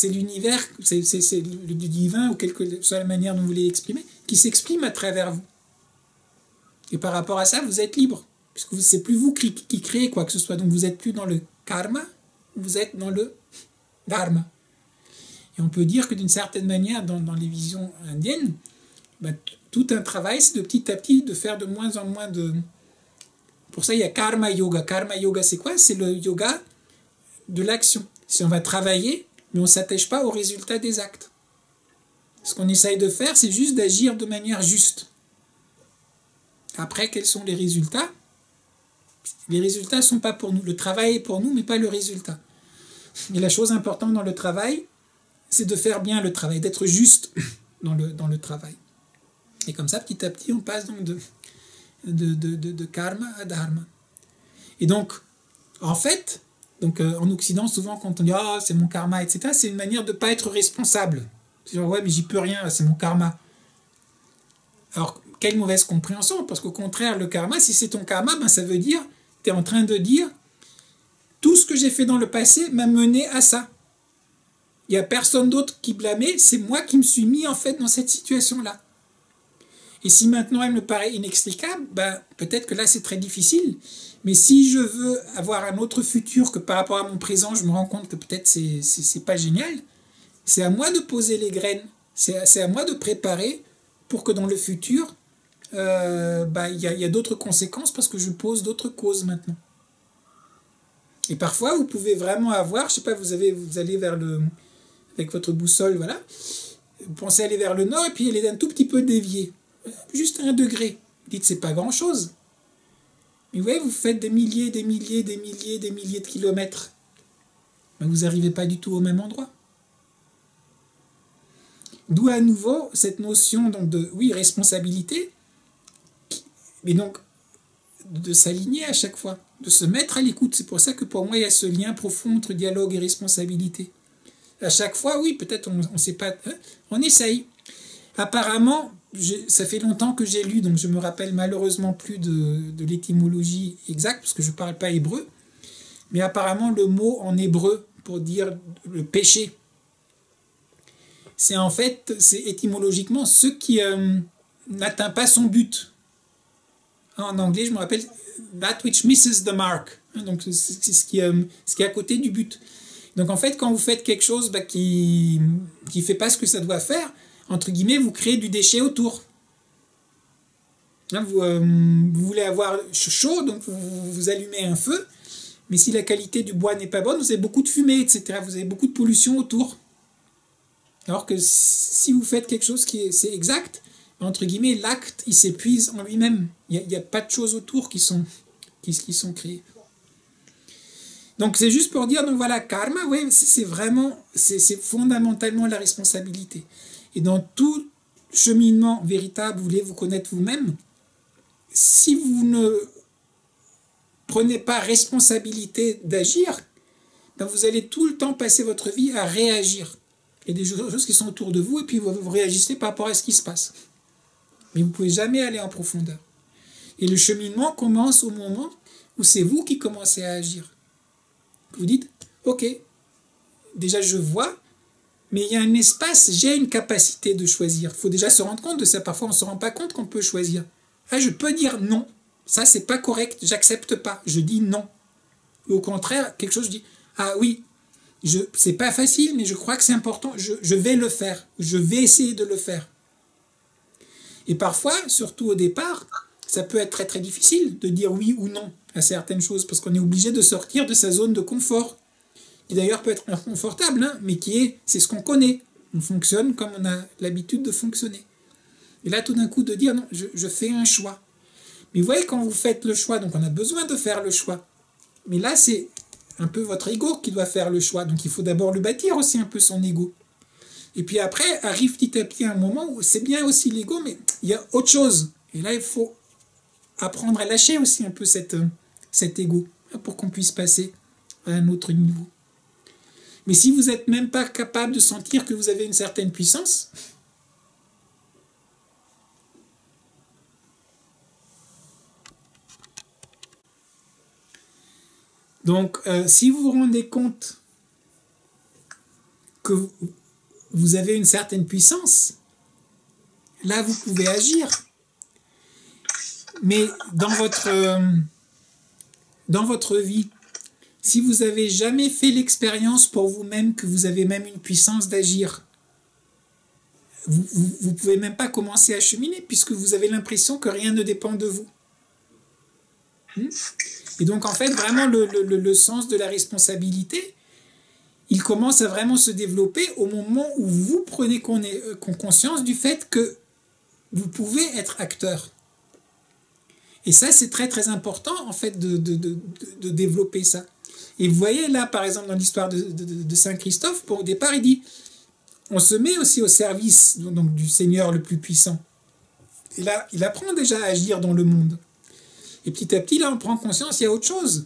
l'univers, c'est le divin, ou quelque soit la manière dont vous voulez l'exprimer, qui s'exprime à travers vous. Et par rapport à ça, vous êtes libre, puisque c'est plus vous qui créez quoi que ce soit. Donc vous n'êtes plus dans le karma, vous êtes dans le dharma. Et on peut dire que d'une certaine manière, dans les visions indiennes, ben, tout un travail, c'est de petit à petit de faire de moins en moins de... Pour ça, il y a karma yoga. Karma yoga, c'est quoi? C'est le yoga de l'action. Si on va travailler, mais on ne s'attache pas au résultat des actes. Ce qu'on essaye de faire, c'est juste d'agir de manière juste. Après, quels sont les résultats? Les résultats ne sont pas pour nous. Le travail est pour nous, mais pas le résultat. Et la chose importante dans le travail, c'est de faire bien le travail, d'être juste dans le travail. Et comme ça, petit à petit, on passe donc de karma à dharma. Et donc, en fait, donc, en Occident, souvent, quand on dit « Ah, c'est mon karma », etc., c'est une manière de ne pas être responsable. C'est genre « Ouais, mais j'y peux rien, c'est mon karma ». Alors, quelle mauvaise compréhension, parce qu'au contraire, le karma, si c'est ton karma, ben, ça veut dire, tu es en train de dire « Tout ce que j'ai fait dans le passé m'a mené à ça ». Il n'y a personne d'autre qui blâmait, c'est moi qui me suis mis en fait dans cette situation-là. Et si maintenant elle me paraît inextricable, ben, peut-être que là c'est très difficile. Mais si je veux avoir un autre futur que par rapport à mon présent, je me rends compte que peut-être c'est pas génial, c'est à moi de poser les graines. C'est à moi de préparer pour que dans le futur, y a d'autres conséquences parce que je pose d'autres causes maintenant. Et parfois, vous pouvez vraiment avoir, je sais pas, vous allez vers avec votre boussole, voilà, vous pensez aller vers le nord et puis elle est un tout petit peu déviée. Juste 1 degré. Vous dites, c'est pas grand-chose. Mais vous voyez, vous faites des milliers de kilomètres. Mais vous n'arrivez pas du tout au même endroit. D'où à nouveau cette notion donc de, oui, responsabilité, mais donc de s'aligner à chaque fois, de se mettre à l'écoute. C'est pour ça que pour moi, il y a ce lien profond entre dialogue et responsabilité. À chaque fois, oui, peut-être on ne sait pas, hein, on essaye. Apparemment, ça fait longtemps que j'ai lu, donc je me rappelle malheureusement plus de l'étymologie exacte, parce que je ne parle pas hébreu, mais apparemment le mot en hébreu pour dire le péché, c'est en fait, c'est étymologiquement ce qui n'atteint pas son but. En anglais, je me rappelle, that which misses the mark. Donc c'est ce qui est à côté du but. Donc en fait, quand vous faites quelque chose qui ne fait pas ce que ça doit faire, entre guillemets, vous créez du déchet autour. Hein, vous voulez avoir chaud, donc vous allumez un feu, mais si la qualité du bois n'est pas bonne, vous avez beaucoup de fumée, etc. Vous avez beaucoup de pollution autour. Alors que si vous faites quelque chose c'est exact, entre guillemets, l'acte, il s'épuise en lui-même. Il n'y a pas de choses autour qui sont créées. Donc c'est juste pour dire, donc voilà, karma, ouais, c'est fondamentalement la responsabilité. Et dans tout cheminement véritable, vous voulez vous connaître vous-même, si vous ne prenez pas responsabilité d'agir, ben vous allez tout le temps passer votre vie à réagir. Il y a des choses qui sont autour de vous et puis vous réagissez par rapport à ce qui se passe. Mais vous ne pouvez jamais aller en profondeur. Et le cheminement commence au moment où c'est vous qui commencez à agir. Vous dites, ok, déjà je vois, mais il y a un espace, j'ai une capacité de choisir. Il faut déjà se rendre compte de ça. Parfois, on ne se rend pas compte qu'on peut choisir. Ah, je peux dire non. Ça, c'est pas correct. J'accepte pas. Je dis non. Ou au contraire, quelque chose, je dis, ah oui, c'est pas facile, mais je crois que c'est important. Je vais le faire. Je vais essayer de le faire. Et parfois, surtout au départ, ça peut être très très difficile de dire oui ou non à certaines choses, parce qu'on est obligé de sortir de sa zone de confort, qui d'ailleurs peut être inconfortable, hein, mais c'est ce qu'on connaît. On fonctionne comme on a l'habitude de fonctionner. Et là, tout d'un coup, de dire non, je fais un choix. Mais vous voyez, quand vous faites le choix, donc on a besoin de faire le choix. Mais là, c'est un peu votre ego qui doit faire le choix. Donc il faut d'abord le bâtir aussi un peu son ego. Et puis après, arrive petit à petit un moment où c'est bien aussi l'ego, mais il y a autre chose. Et là, il faut apprendre à lâcher aussi un peu cet ego, pour qu'on puisse passer à un autre niveau. Mais si vous n'êtes même pas capable de sentir que vous avez une certaine puissance, donc si vous vous rendez compte que vous avez une certaine puissance, là vous pouvez agir. Mais dans votre vie, si vous n'avez jamais fait l'expérience pour vous-même que vous avez même une puissance d'agir, vous ne pouvez même pas commencer à cheminer puisque vous avez l'impression que rien ne dépend de vous. Et donc, en fait, vraiment, le sens de la responsabilité, il commence à vraiment se développer au moment où vous prenez conscience du fait que vous pouvez être acteur. Et ça, c'est très, très important, en fait, de développer ça. Et vous voyez, là, par exemple, dans l'histoire de Saint Christophe, au départ, il dit, on se met aussi au service donc, du Seigneur le plus puissant. Et là, il apprend déjà à agir dans le monde. Et petit à petit, là, on prend conscience, il y a autre chose.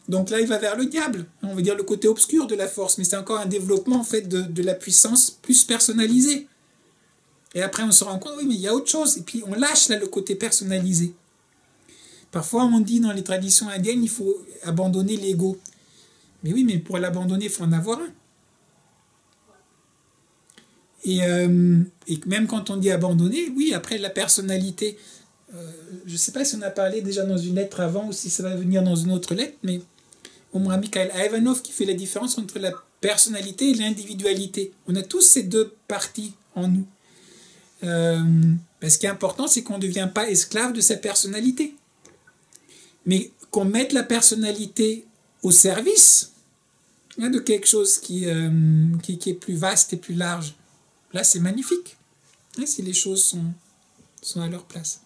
Donc là, il va vers le diable. On va dire le côté obscur de la force. Mais c'est encore un développement, en fait, de la puissance plus personnalisée. Et après, on se rend compte, oui, mais il y a autre chose. Et puis, on lâche, là, le côté personnalisé. Parfois, on dit dans les traditions indiennes, il faut abandonner l'ego. Mais oui, mais pour l'abandonner, il faut en avoir un. Et même quand on dit abandonner, oui, après, la personnalité... je ne sais pas si on a parlé déjà dans une lettre avant ou si ça va venir dans une autre lettre, mais Omra Mikhail Ivanov qui fait la différence entre la personnalité et l'individualité. On a tous ces deux parties en nous. Ce qui est important, c'est qu'on ne devient pas esclave de sa personnalité, mais qu'on mette la personnalité au service de quelque chose qui est plus vaste et plus large. Là, c'est magnifique, si les choses sont à leur place.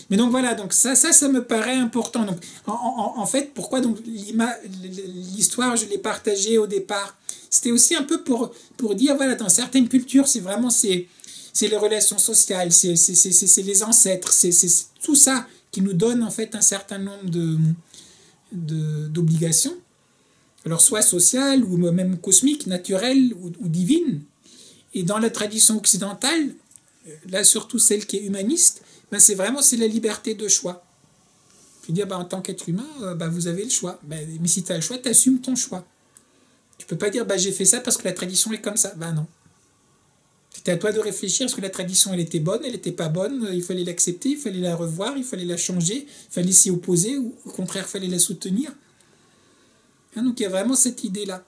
Mais donc voilà, donc ça me paraît important. Donc, en fait, pourquoi donc l'histoire, je l'ai partagée au départ, c'était aussi un peu pour dire, voilà, dans certaines cultures, c'est vraiment c'est les relations sociales, c'est les ancêtres, c'est tout ça qui nous donne en fait un certain nombre d'obligations, alors soit sociales ou même cosmiques, naturelles ou divines. Et dans la tradition occidentale, là surtout celle qui est humaniste, c'est la liberté de choix. Je veux dire, en tant qu'être humain, vous avez le choix. Mais si tu as le choix, tu assumes ton choix. Tu peux pas dire, j'ai fait ça parce que la tradition est comme ça. Non. C'était à toi de réfléchir, est-ce que la tradition, elle était bonne, elle n'était pas bonne, il fallait l'accepter, il fallait la revoir, il fallait la changer, il fallait s'y opposer, ou au contraire, il fallait la soutenir. Donc il y a vraiment cette idée-là.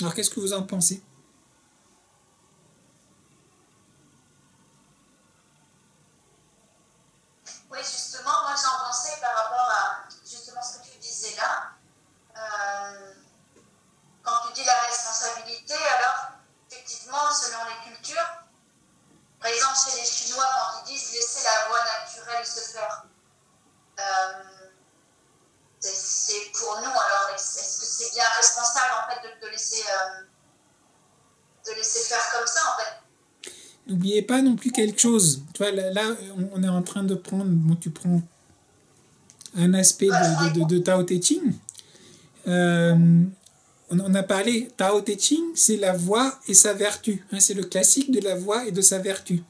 Alors qu'est-ce que vous en pensez ? Oui, justement, moi j'en pensais par rapport à justement ce que tu disais là. Quand tu dis la responsabilité, alors effectivement, selon les cultures, par exemple chez les Chinois, quand ils disent laisser la voie naturelle se faire, c'est pour nous, alors est-ce que c'est bien responsable en fait de laisser faire comme ça en fait? N'oubliez pas non plus quelque chose. Tu vois, là, on est en train de prendre... Bon, tu prends un aspect de Tao Te Ching. On a parlé, Tao Te Ching, c'est la voie et sa vertu. C'est le classique de la voie et de sa vertu.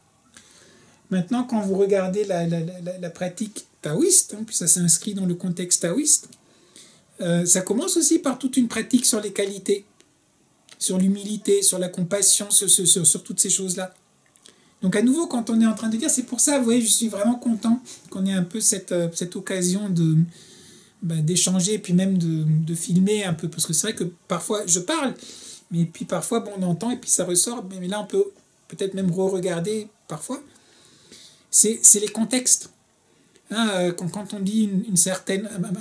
Maintenant, quand vous regardez la pratique taoïste, puis ça s'inscrit dans le contexte taoïste, ça commence aussi par toute une pratique sur les qualités, sur l'humilité, sur la compassion, sur toutes ces choses-là. Donc à nouveau, quand on est en train de dire, c'est pour ça, vous voyez, je suis vraiment content qu'on ait un peu cette occasion d'échanger et puis même de filmer un peu, parce que c'est vrai que parfois je parle, mais puis parfois on entend et puis ça ressort, mais là on peut peut-être même re-regarder parfois. C'est les contextes. Quand on dit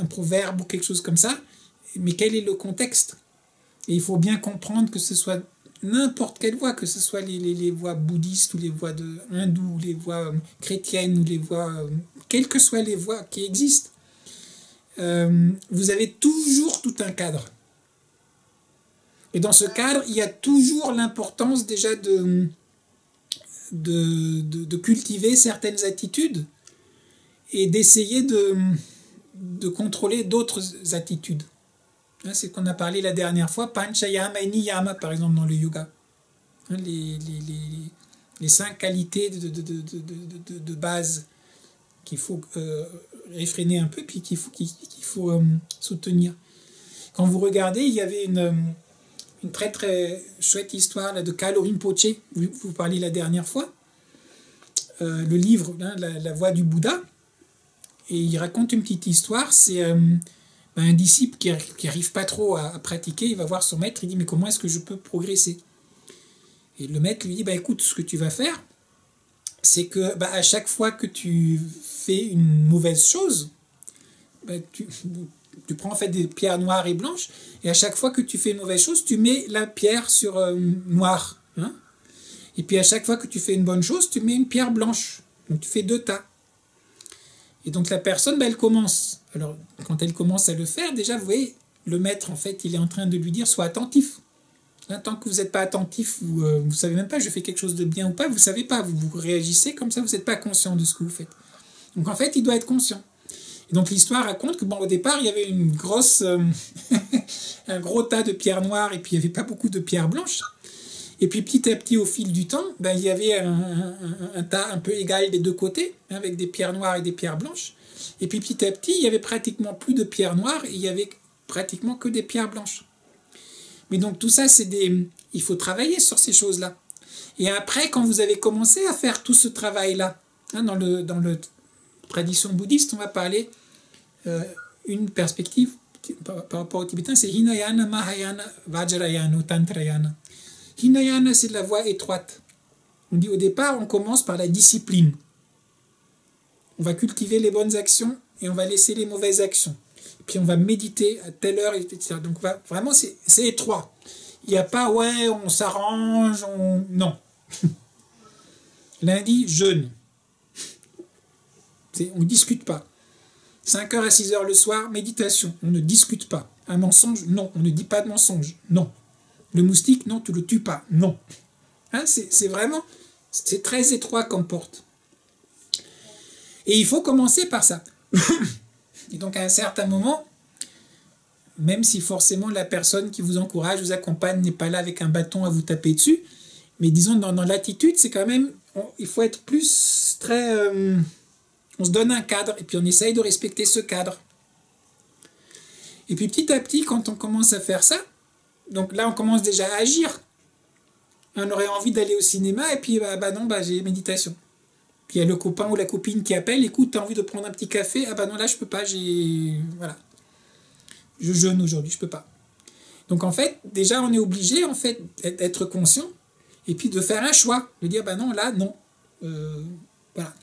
un proverbe ou quelque chose comme ça, mais quel est le contexte? Et il faut bien comprendre que ce soit n'importe quelle voie, que ce soit les voies bouddhistes ou les voies hindoues, ou les voies chrétiennes, ou les voies... quelles que soient les voies qui existent, vous avez toujours tout un cadre. Et dans ce cadre, il y a toujours l'importance déjà de cultiver certaines attitudes et d'essayer de contrôler d'autres attitudes. C'est ce qu'on a parlé la dernière fois, Panchayama et Niyama, par exemple, dans le yoga. Les 5 qualités de base qu'il faut réfréner un peu, puis qu'il faut soutenir. Quand vous regardez, il y avait une très très chouette histoire là, de Kalo Rinpoche, vous parliez la dernière fois, le livre, La voie du Bouddha. et il raconte une petite histoire. C'est un disciple qui arrive pas trop à pratiquer. Il va voir son maître, il dit mais comment est-ce que je peux progresser? Et le maître lui dit écoute, ce que tu vas faire, c'est que à chaque fois que tu fais une mauvaise chose, tu prends en fait des pierres noires et blanches, et à chaque fois que tu fais une mauvaise chose, tu mets la pierre sur noire. Hein, et puis à chaque fois que tu fais une bonne chose, tu mets une pierre blanche. Donc tu fais 2 tas. Et donc la personne, elle commence. Alors quand elle commence à le faire, déjà vous voyez, le maître en fait, il est en train de lui dire sois attentif. Hein, tant que vous n'êtes pas attentif, vous ne savez même pas je fais quelque chose de bien ou pas, vous ne savez pas, vous réagissez comme ça, vous n'êtes pas conscient de ce que vous faites. Donc en fait, il doit être conscient. Et donc l'histoire raconte que au départ, il y avait une grosse, un gros tas de pierres noires et puis il n'y avait pas beaucoup de pierres blanches. Et puis petit à petit, au fil du temps, il y avait un tas un peu égal des deux côtés, avec des pierres noires et des pierres blanches. Et puis petit à petit, il y avait pratiquement plus de pierres noires et il y avait pratiquement que des pierres blanches. Mais donc tout ça, il faut travailler sur ces choses-là. Et après, quand vous avez commencé à faire tout ce travail-là, hein, dans le tradition bouddhiste, on va parler une perspective par rapport au tibétain, c'est Hinayana, Mahayana, Vajrayana ou Tantrayana. Hinayana, c'est la voie étroite. On dit au départ, on commence par la discipline. On va cultiver les bonnes actions et on va laisser les mauvaises actions. Puis on va méditer à telle heure, etc. Donc vraiment, c'est étroit. Il n'y a pas, on s'arrange, non. Lundi, jeûne. On ne discute pas. 5h à 6h le soir, méditation. On ne discute pas. Un mensonge, non. On ne dit pas de mensonge, non. Le moustique, non, tu ne le tues pas, non. Hein, c'est vraiment, c'est très étroit comme porte. Et il faut commencer par ça. Et donc à un certain moment, même si forcément la personne qui vous encourage, vous accompagne, n'est pas là avec un bâton à vous taper dessus, mais disons dans l'attitude, c'est quand même, il faut être plus très... on se donne un cadre et puis on essaye de respecter ce cadre. Et puis petit à petit, quand on commence à faire ça, donc là on commence déjà à agir. On aurait envie d'aller au cinéma et puis non, j'ai méditation. Puis il y a le copain ou la copine qui appelle, écoute, t'as envie de prendre un petit café? Non, là je peux pas, voilà. Je jeûne aujourd'hui, je peux pas. Donc en fait, déjà on est obligé en fait d'être conscient et puis de faire un choix, de dire non, là non. Voilà.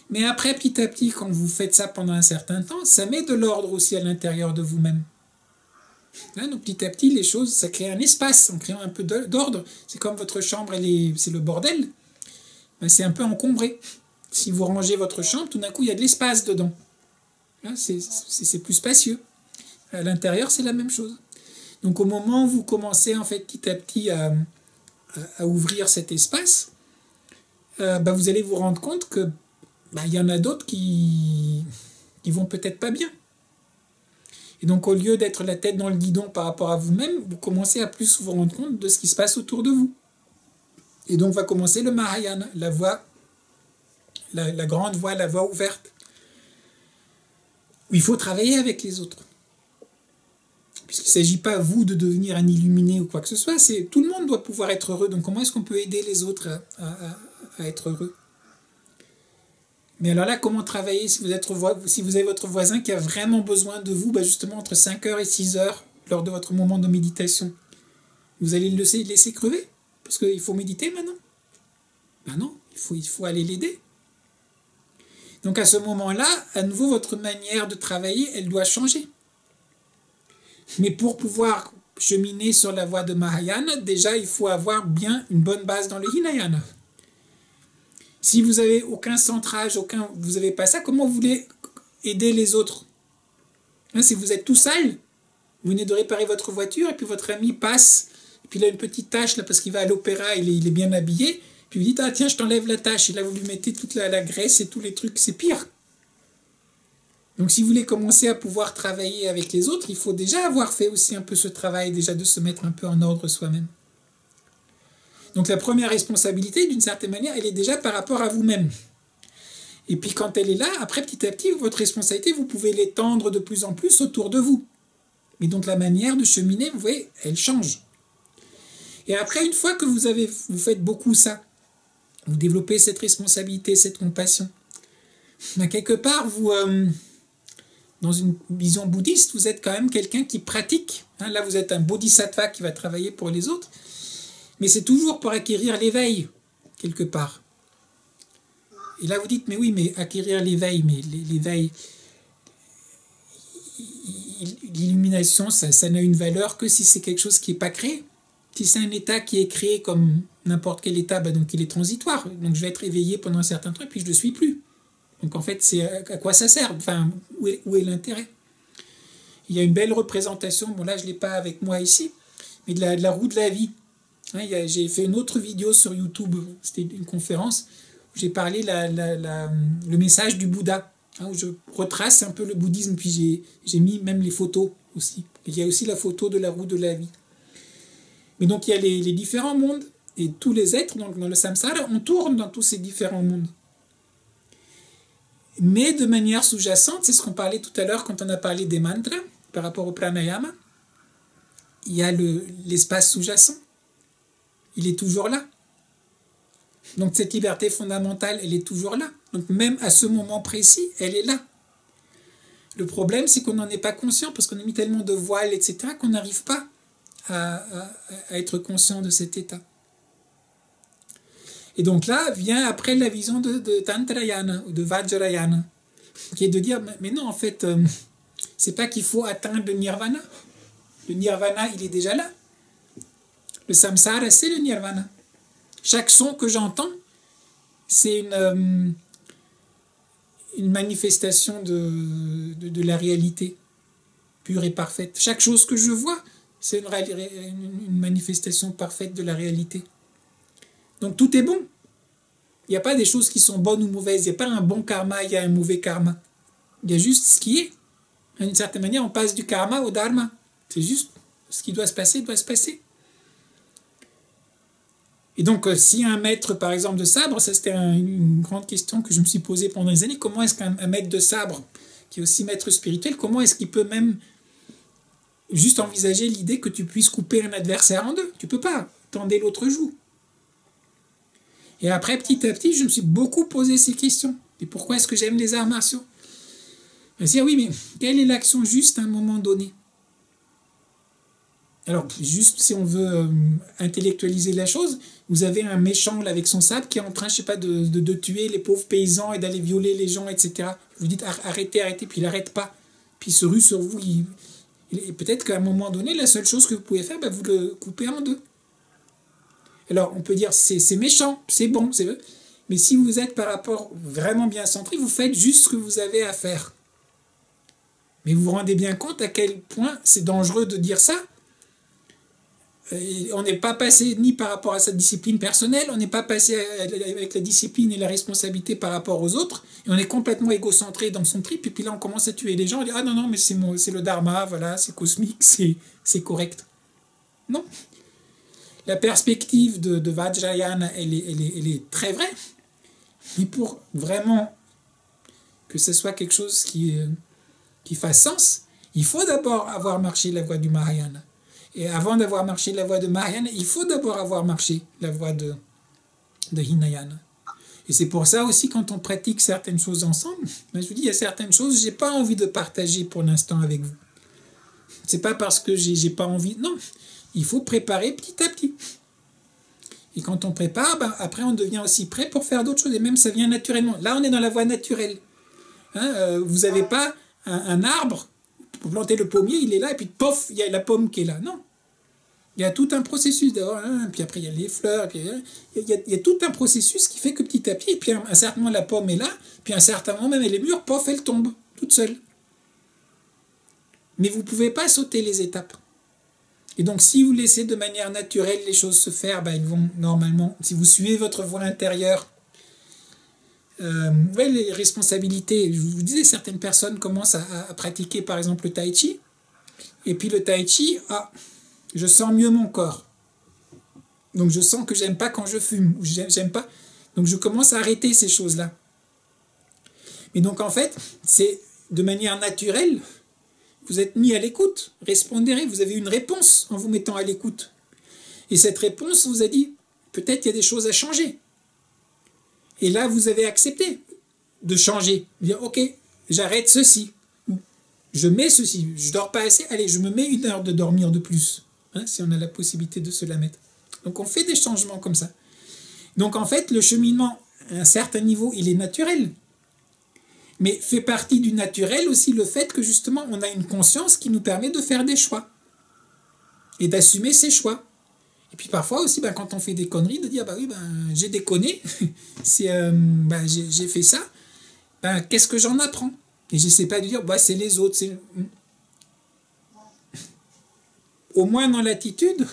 Mais après, petit à petit, quand vous faites ça pendant un certain temps, ça met de l'ordre aussi à l'intérieur de vous-même. Hein, donc petit à petit, les choses, ça crée un espace, en créant un peu d'ordre. C'est comme votre chambre, c'est le bordel. C'est un peu encombré. Si vous rangez votre chambre, tout d'un coup, il y a de l'espace dedans. Hein, c'est plus spacieux. À l'intérieur, c'est la même chose. Donc au moment où vous commencez en fait petit à petit à ouvrir cet espace, vous allez vous rendre compte que il y en a d'autres qui vont peut-être pas bien. Et donc, au lieu d'être la tête dans le guidon par rapport à vous-même, vous commencez à plus vous rendre compte de ce qui se passe autour de vous. Et donc, va commencer le Mahayana, la voie, la grande voie, la voie ouverte. Où il faut travailler avec les autres. Puisqu'il ne s'agit pas, vous, de devenir un illuminé ou quoi que ce soit, tout le monde doit pouvoir être heureux. Donc, comment est-ce qu'on peut aider les autres à être heureux? Mais alors là, comment travailler si vous avez votre voisin qui a vraiment besoin de vous, justement entre 5h et 6h lors de votre moment de méditation? Vous allez le laisser crever? Parce qu'il faut méditer maintenant? Non, il faut aller l'aider. Donc à ce moment-là, à nouveau, votre manière de travailler, elle doit changer. Mais pour pouvoir cheminer sur la voie de Mahayana, déjà, il faut avoir bien une bonne base dans le Hinayana. Si vous n'avez aucun centrage, vous n'avez pas ça, comment vous voulez aider les autres? Si vous êtes tout seul, vous venez de réparer votre voiture et puis votre ami passe, et puis il a une petite tache là, parce qu'il va à l'opéra, il est bien habillé, puis vous dites tiens, je t'enlève la tache, et là vous lui mettez toute la graisse et tous les trucs, c'est pire. Donc si vous voulez commencer à pouvoir travailler avec les autres, il faut déjà avoir fait aussi un peu ce travail, déjà de se mettre un peu en ordre soi-même. Donc la première responsabilité, d'une certaine manière, elle est déjà par rapport à vous-même. Et puis quand elle est là, après petit à petit, votre responsabilité, vous pouvez l'étendre de plus en plus autour de vous. Mais donc la manière de cheminer, vous voyez, elle change. Et après, une fois que vous faites beaucoup ça, vous développez cette responsabilité, cette compassion, ben, quelque part, vous, dans une vision bouddhiste, vous êtes quand même quelqu'un qui pratique. Hein, là, vous êtes un bodhisattva qui va travailler pour les autres, mais c'est toujours pour acquérir l'éveil, quelque part. Et là, vous dites, mais oui, mais acquérir l'éveil, mais l'éveil, l'illumination, ça n'a une valeur que si c'est quelque chose qui n'est pas créé. Si c'est un état qui est créé comme n'importe quel état, ben donc il est transitoire. Donc je vais être éveillé pendant un certain temps et puis je ne le suis plus. Donc en fait, c'est à quoi ça sert? Enfin, où est l'intérêt? Il y a une belle représentation, bon là je ne l'ai pas avec moi ici, mais de la roue de la vie. Hein, j'ai fait une autre vidéo sur YouTube, c'était une conférence, où j'ai parlé le message du Bouddha, hein, où je retrace un peu le bouddhisme, puis j'ai mis même les photos aussi. Il y a aussi la photo de la roue de la vie. Mais donc il y a les différents mondes, et tous les êtres, donc dans le samsara, on tourne dans tous ces différents mondes. Mais de manière sous-jacente, c'est ce qu'on parlait tout à l'heure quand on a parlé des mantras, par rapport au pranayama, il y a l'espace sous-jacent. Il est toujours là. Donc cette liberté fondamentale, elle est toujours là. Donc même à ce moment précis, elle est là. Le problème, c'est qu'on n'en est pas conscient, parce qu'on a mis tellement de voiles, etc., qu'on n'arrive pas à être conscient de cet état. Et donc là vient après la vision de Tantrayana ou de Vajrayana, qui est de dire, mais non, en fait, c'est pas qu'il faut atteindre le nirvana. Le nirvana, il est déjà là. Le samsara, c'est le nirvana. Chaque son que j'entends, c'est une manifestation de la réalité pure et parfaite. Chaque chose que je vois, c'est une manifestation parfaite de la réalité. Donc tout est bon. Il n'y a pas des choses qui sont bonnes ou mauvaises. Il n'y a pas un bon karma, il y a un mauvais karma. Il y a juste ce qui est. D'une certaine manière, on passe du karma au dharma. C'est juste ce qui doit se passer, doit se passer. Et donc, si un maître, par exemple, de sabre, ça c'était une grande question que je me suis posée pendant des années, comment est-ce qu'un maître de sabre, qui est aussi maître spirituel, comment est-ce qu'il peut même juste envisager l'idée que tu puisses couper un adversaire en deux? Tu peux pas, tendez l'autre joue. Et après, petit à petit, je me suis beaucoup posé ces questions. Et pourquoi est-ce que j'aime les arts martiaux? Je me suis dit, oui, mais quelle est l'action juste à un moment donné? Alors, juste si on veut intellectualiser la chose, vous avez un méchant là, avec son sabre qui est en train, je sais pas, de tuer les pauvres paysans et d'aller violer les gens, etc. Vous dites arrêtez, arrêtez, puis il n'arrête pas. Puis il se rue sur vous. Et peut-être qu'à un moment donné, la seule chose que vous pouvez faire, vous le coupez en deux. Alors, on peut dire c'est méchant, c'est bon, mais si vous êtes par rapport vraiment bien centré, vous faites juste ce que vous avez à faire. Mais vous vous rendez bien compte à quel point c'est dangereux de dire ça. Et on n'est pas passé ni par rapport à sa discipline personnelle, on n'est pas passé avec la discipline et la responsabilité par rapport aux autres, et on est complètement égocentré dans son trip, et puis là on commence à tuer les gens, on dit ah non, mais c'est le dharma, voilà, c'est cosmique, c'est correct. Non. La perspective de Vajrayana, elle est très vraie, mais pour vraiment que ce soit quelque chose qui fasse sens, il faut d'abord avoir marché la voie du Mahayana. Et avant d'avoir marché la voie de Mahayana, il faut d'abord avoir marché la voie de Hinayana. Et c'est pour ça aussi, quand on pratique certaines choses ensemble, je vous dis, il y a certaines choses, je n'ai pas envie de partager pour l'instant avec vous. C'est pas parce que j'ai pas envie, non. Il faut préparer petit à petit. Et quand on prépare, après on devient aussi prêt pour faire d'autres choses. Et même ça vient naturellement. Là, on est dans la voie naturelle. Hein, vous n'avez pas un arbre, pour planter le pommier, il est là, et puis pof, il y a la pomme qui est là. Non. Il y a tout un processus d'abord, hein, puis après il y a les fleurs, puis il y a tout un processus qui fait que petit à petit, et puis à un certain moment la pomme est là, puis à un certain moment même elle est mûre, pof, elle tombe, toute seule. Mais vous ne pouvez pas sauter les étapes. Et donc si vous laissez de manière naturelle les choses se faire, ils vont normalement, si vous suivez votre voie intérieure, les responsabilités, je vous disais, certaines personnes commencent à pratiquer par exemple le tai chi, et puis le tai chi, je sens mieux mon corps. Donc je sens que j'aime pas quand je fume, ou j'aime pas. Donc je commence à arrêter ces choses-là. Mais donc en fait, c'est de manière naturelle, vous êtes mis à l'écoute, répondez, vous avez une réponse en vous mettant à l'écoute. Et cette réponse vous a dit, peut-être il y a des choses à changer. Et là, vous avez accepté de changer. Dire, ok, j'arrête ceci. Je mets ceci. Je dors pas assez. Allez, je me mets 1 heure de dormir de plus. Hein, si on a la possibilité de se la mettre. Donc on fait des changements comme ça. Donc en fait, le cheminement, à un certain niveau, il est naturel. Mais fait partie du naturel aussi le fait que justement, on a une conscience qui nous permet de faire des choix. Et d'assumer ses choix. Et puis parfois aussi, quand on fait des conneries, de dire, oui, j'ai déconné, j'ai fait ça, qu'est-ce que j'en apprends? Et je ne sais pas de dire, c'est les autres. Au moins dans l'attitude,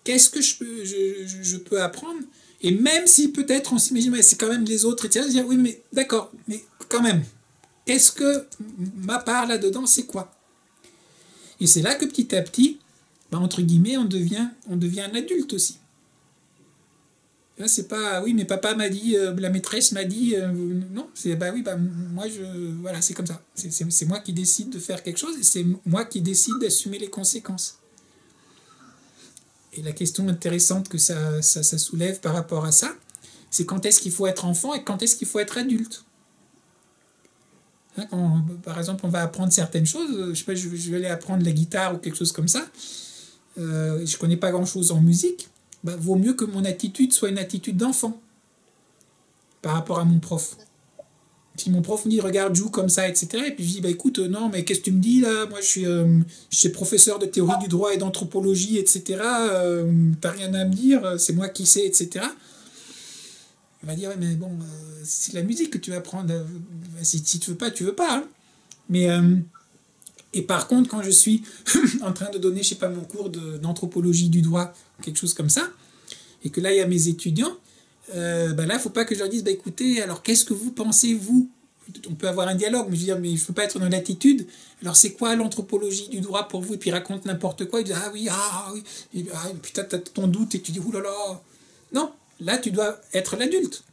qu'est-ce que je peux apprendre? Et même si peut-être on s'imagine, c'est quand même les autres, etc., dire, oui, mais d'accord, mais quand même, qu'est-ce que ma part là-dedans, c'est quoi? Et c'est là que petit à petit, entre guillemets, on devient un adulte aussi. Là, c'est pas, oui, mais papa m'a dit, la maîtresse m'a dit, non, c'est, moi, voilà, c'est comme ça. C'est moi qui décide de faire quelque chose et c'est moi qui décide d'assumer les conséquences. Et la question intéressante que ça soulève par rapport à ça, c'est quand est-ce qu'il faut être enfant et quand est-ce qu'il faut être adulte. Hein, quand, par exemple, on va apprendre certaines choses, je sais pas, je vais aller apprendre la guitare ou quelque chose comme ça, je connais pas grand-chose en musique, vaut mieux que mon attitude soit une attitude d'enfant par rapport à mon prof. Si mon prof me dit regarde, joue comme ça, etc. Et puis je dis écoute, non, mais qu'est-ce que tu me dis là? Moi je suis professeur de théorie du droit et d'anthropologie, etc. T'as rien à me dire, c'est moi qui sais, etc. Il va dire ouais, mais bon, c'est la musique que tu vas apprendre. Si tu veux pas, tu veux pas. Hein. Mais et par contre, quand je suis en train de donner, je sais pas, mon cours d'anthropologie du droit, quelque chose comme ça, et que là il y a mes étudiants. Là, il ne faut pas que je leur dise, écoutez, alors qu'est-ce que vous pensez, vous? On peut avoir un dialogue, mais je veux dire, mais je ne peux pas être dans l'attitude. Alors, c'est quoi l'anthropologie du droit pour vous? Et puis, il raconte n'importe quoi. Il dit, ah oui. Et puis, tu as ton doute et tu dis, oulala. Non, là, tu dois être l'adulte.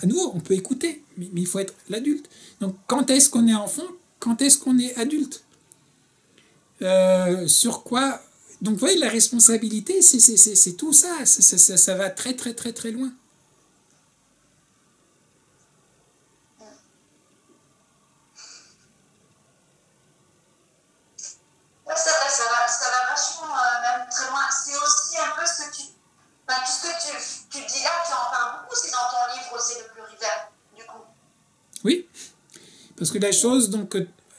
À nouveau, on peut écouter, mais il faut être l'adulte. Donc, quand est-ce qu'on est enfant? Quand est-ce qu'on est adulte? Sur quoi? Donc, vous voyez, la responsabilité, c'est tout ça. Ça va très, très, très, très loin. Ouais, ça va vachement, même très loin. C'est aussi un peu ce que tout ce que tu dis là, tu en parles beaucoup, c'est dans ton livre Oser le plus river, du coup. Oui, parce que la chose, donc,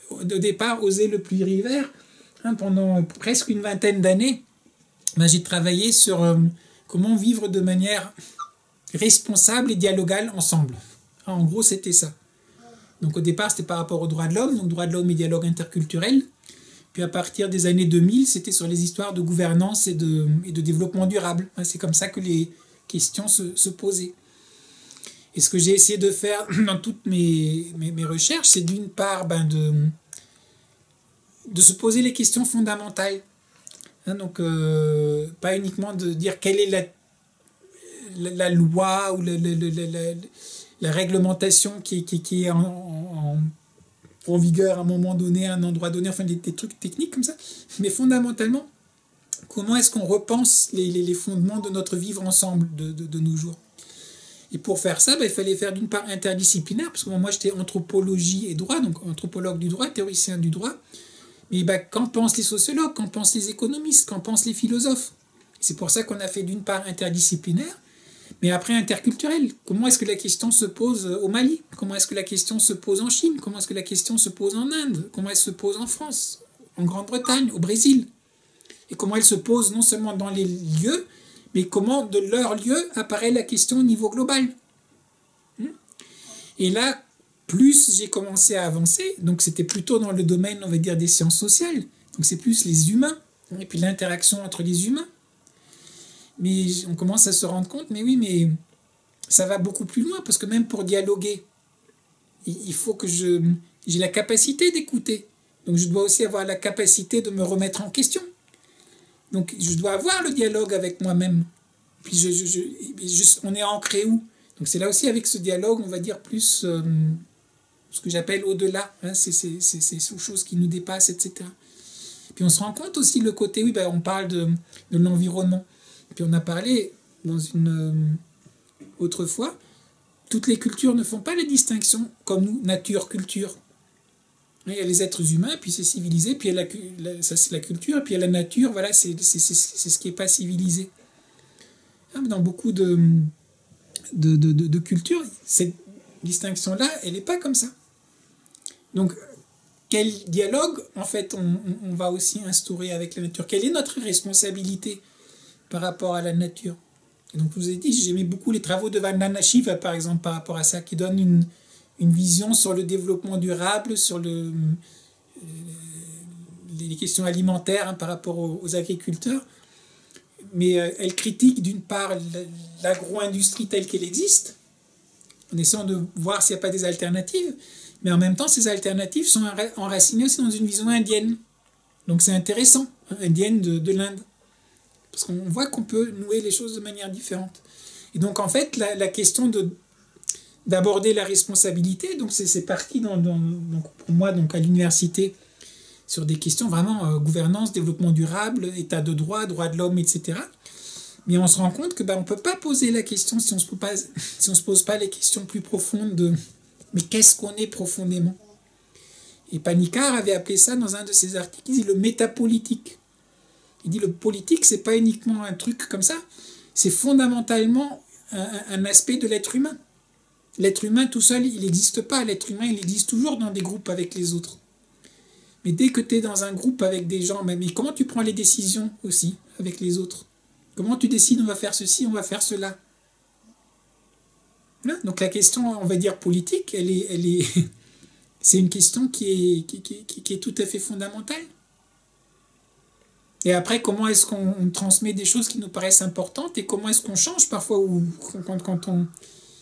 au départ, Oser le plus river, pendant presque une vingtaine d'années, j'ai travaillé sur comment vivre de manière responsable et dialogale ensemble. En gros, c'était ça. Donc au départ, c'était par rapport aux droits de l'homme, donc droits de l'homme et dialogue interculturel. Puis à partir des années 2000, c'était sur les histoires de gouvernance et de développement durable. C'est comme ça que les questions se posaient. Et ce que j'ai essayé de faire dans toutes mes recherches, c'est d'une part de se poser les questions fondamentales. Donc, pas uniquement de dire quelle est la loi ou la réglementation qui est en vigueur à un moment donné, à un endroit donné, enfin des trucs techniques comme ça, mais fondamentalement, comment est-ce qu'on repense les fondements de notre vivre ensemble de nos jours. Et pour faire ça, il fallait faire d'une part interdisciplinaire, parce que moi j'étais anthropologie et droit, donc anthropologue du droit, théoricien du droit. Mais qu'en pensent les sociologues, qu'en pensent les économistes, qu'en pensent les philosophes? C'est pour ça qu'on a fait d'une part interdisciplinaire, mais après interculturel. Comment est-ce que la question se pose au Mali? Comment est-ce que la question se pose en Chine? Comment est-ce que la question se pose en Inde? Comment elle se pose en France, en Grande-Bretagne, au Brésil? Et comment elle se pose non seulement dans les lieux, mais comment de leur lieu apparaît la question au niveau global? Et là, plus j'ai commencé à avancer, donc c'était plutôt dans le domaine, on va dire, des sciences sociales, donc c'est plus les humains, et puis l'interaction entre les humains. Mais on commence à se rendre compte, mais oui, mais ça va beaucoup plus loin, parce que même pour dialoguer, il faut que j'ai la capacité d'écouter. Donc je dois aussi avoir la capacité de me remettre en question. Donc je dois avoir le dialogue avec moi-même. Puis on est ancré où? Donc c'est là aussi avec ce dialogue, on va dire plus ce que j'appelle au-delà, c'est ces choses qui nous dépassent, etc. Puis on se rend compte aussi le côté, oui, on parle de l'environnement. Puis on a parlé dans une autre fois toutes les cultures ne font pas la distinction comme nous, nature-culture. Il y a les êtres humains, puis c'est civilisé, puis il y a ça c'est la culture, puis il y a la nature, voilà, c'est ce qui n'est pas civilisé. Dans beaucoup de cultures, cette distinction-là, elle n'est pas comme ça. Donc, quel dialogue, en fait, on va aussi instaurer avec la nature? Quelle est notre responsabilité par rapport à la nature? Et donc, je vous ai dit, j'aimais beaucoup les travaux de Vandana Shiva, par exemple, par rapport à ça, qui donnent une vision sur le développement durable, sur les questions alimentaires par rapport aux agriculteurs. Mais elle critique d'une part l'agro-industrie telle qu'elle existe, en essayant de voir s'il n'y a pas des alternatives, mais en même temps, ces alternatives sont enracinées aussi dans une vision indienne. Donc c'est intéressant, indienne de l'Inde. Parce qu'on voit qu'on peut nouer les choses de manière différente. Et donc en fait, la question d'aborder la responsabilité, donc c'est parti donc pour moi donc à l'université, sur des questions vraiment gouvernance, développement durable, état de droit, droits de l'homme, etc. Mais on se rend compte que on ne peut pas poser la question si on se pose pas les questions plus profondes de mais qu'est-ce qu'on est profondément. Et Panikkar avait appelé ça dans un de ses articles, il dit le métapolitique. Il dit le politique, c'est pas uniquement un truc comme ça, c'est fondamentalement un aspect de l'être humain. L'être humain tout seul, il n'existe pas. L'être humain, il existe toujours dans des groupes avec les autres. Mais dès que tu es dans un groupe avec des gens, mais comment tu prends les décisions aussi avec les autres? Comment tu décides, on va faire ceci, on va faire cela? Donc la question, on va dire politique, c'est une question qui est tout à fait fondamentale. Et après, comment est-ce qu'on transmet des choses qui nous paraissent importantes et comment est-ce qu'on change parfois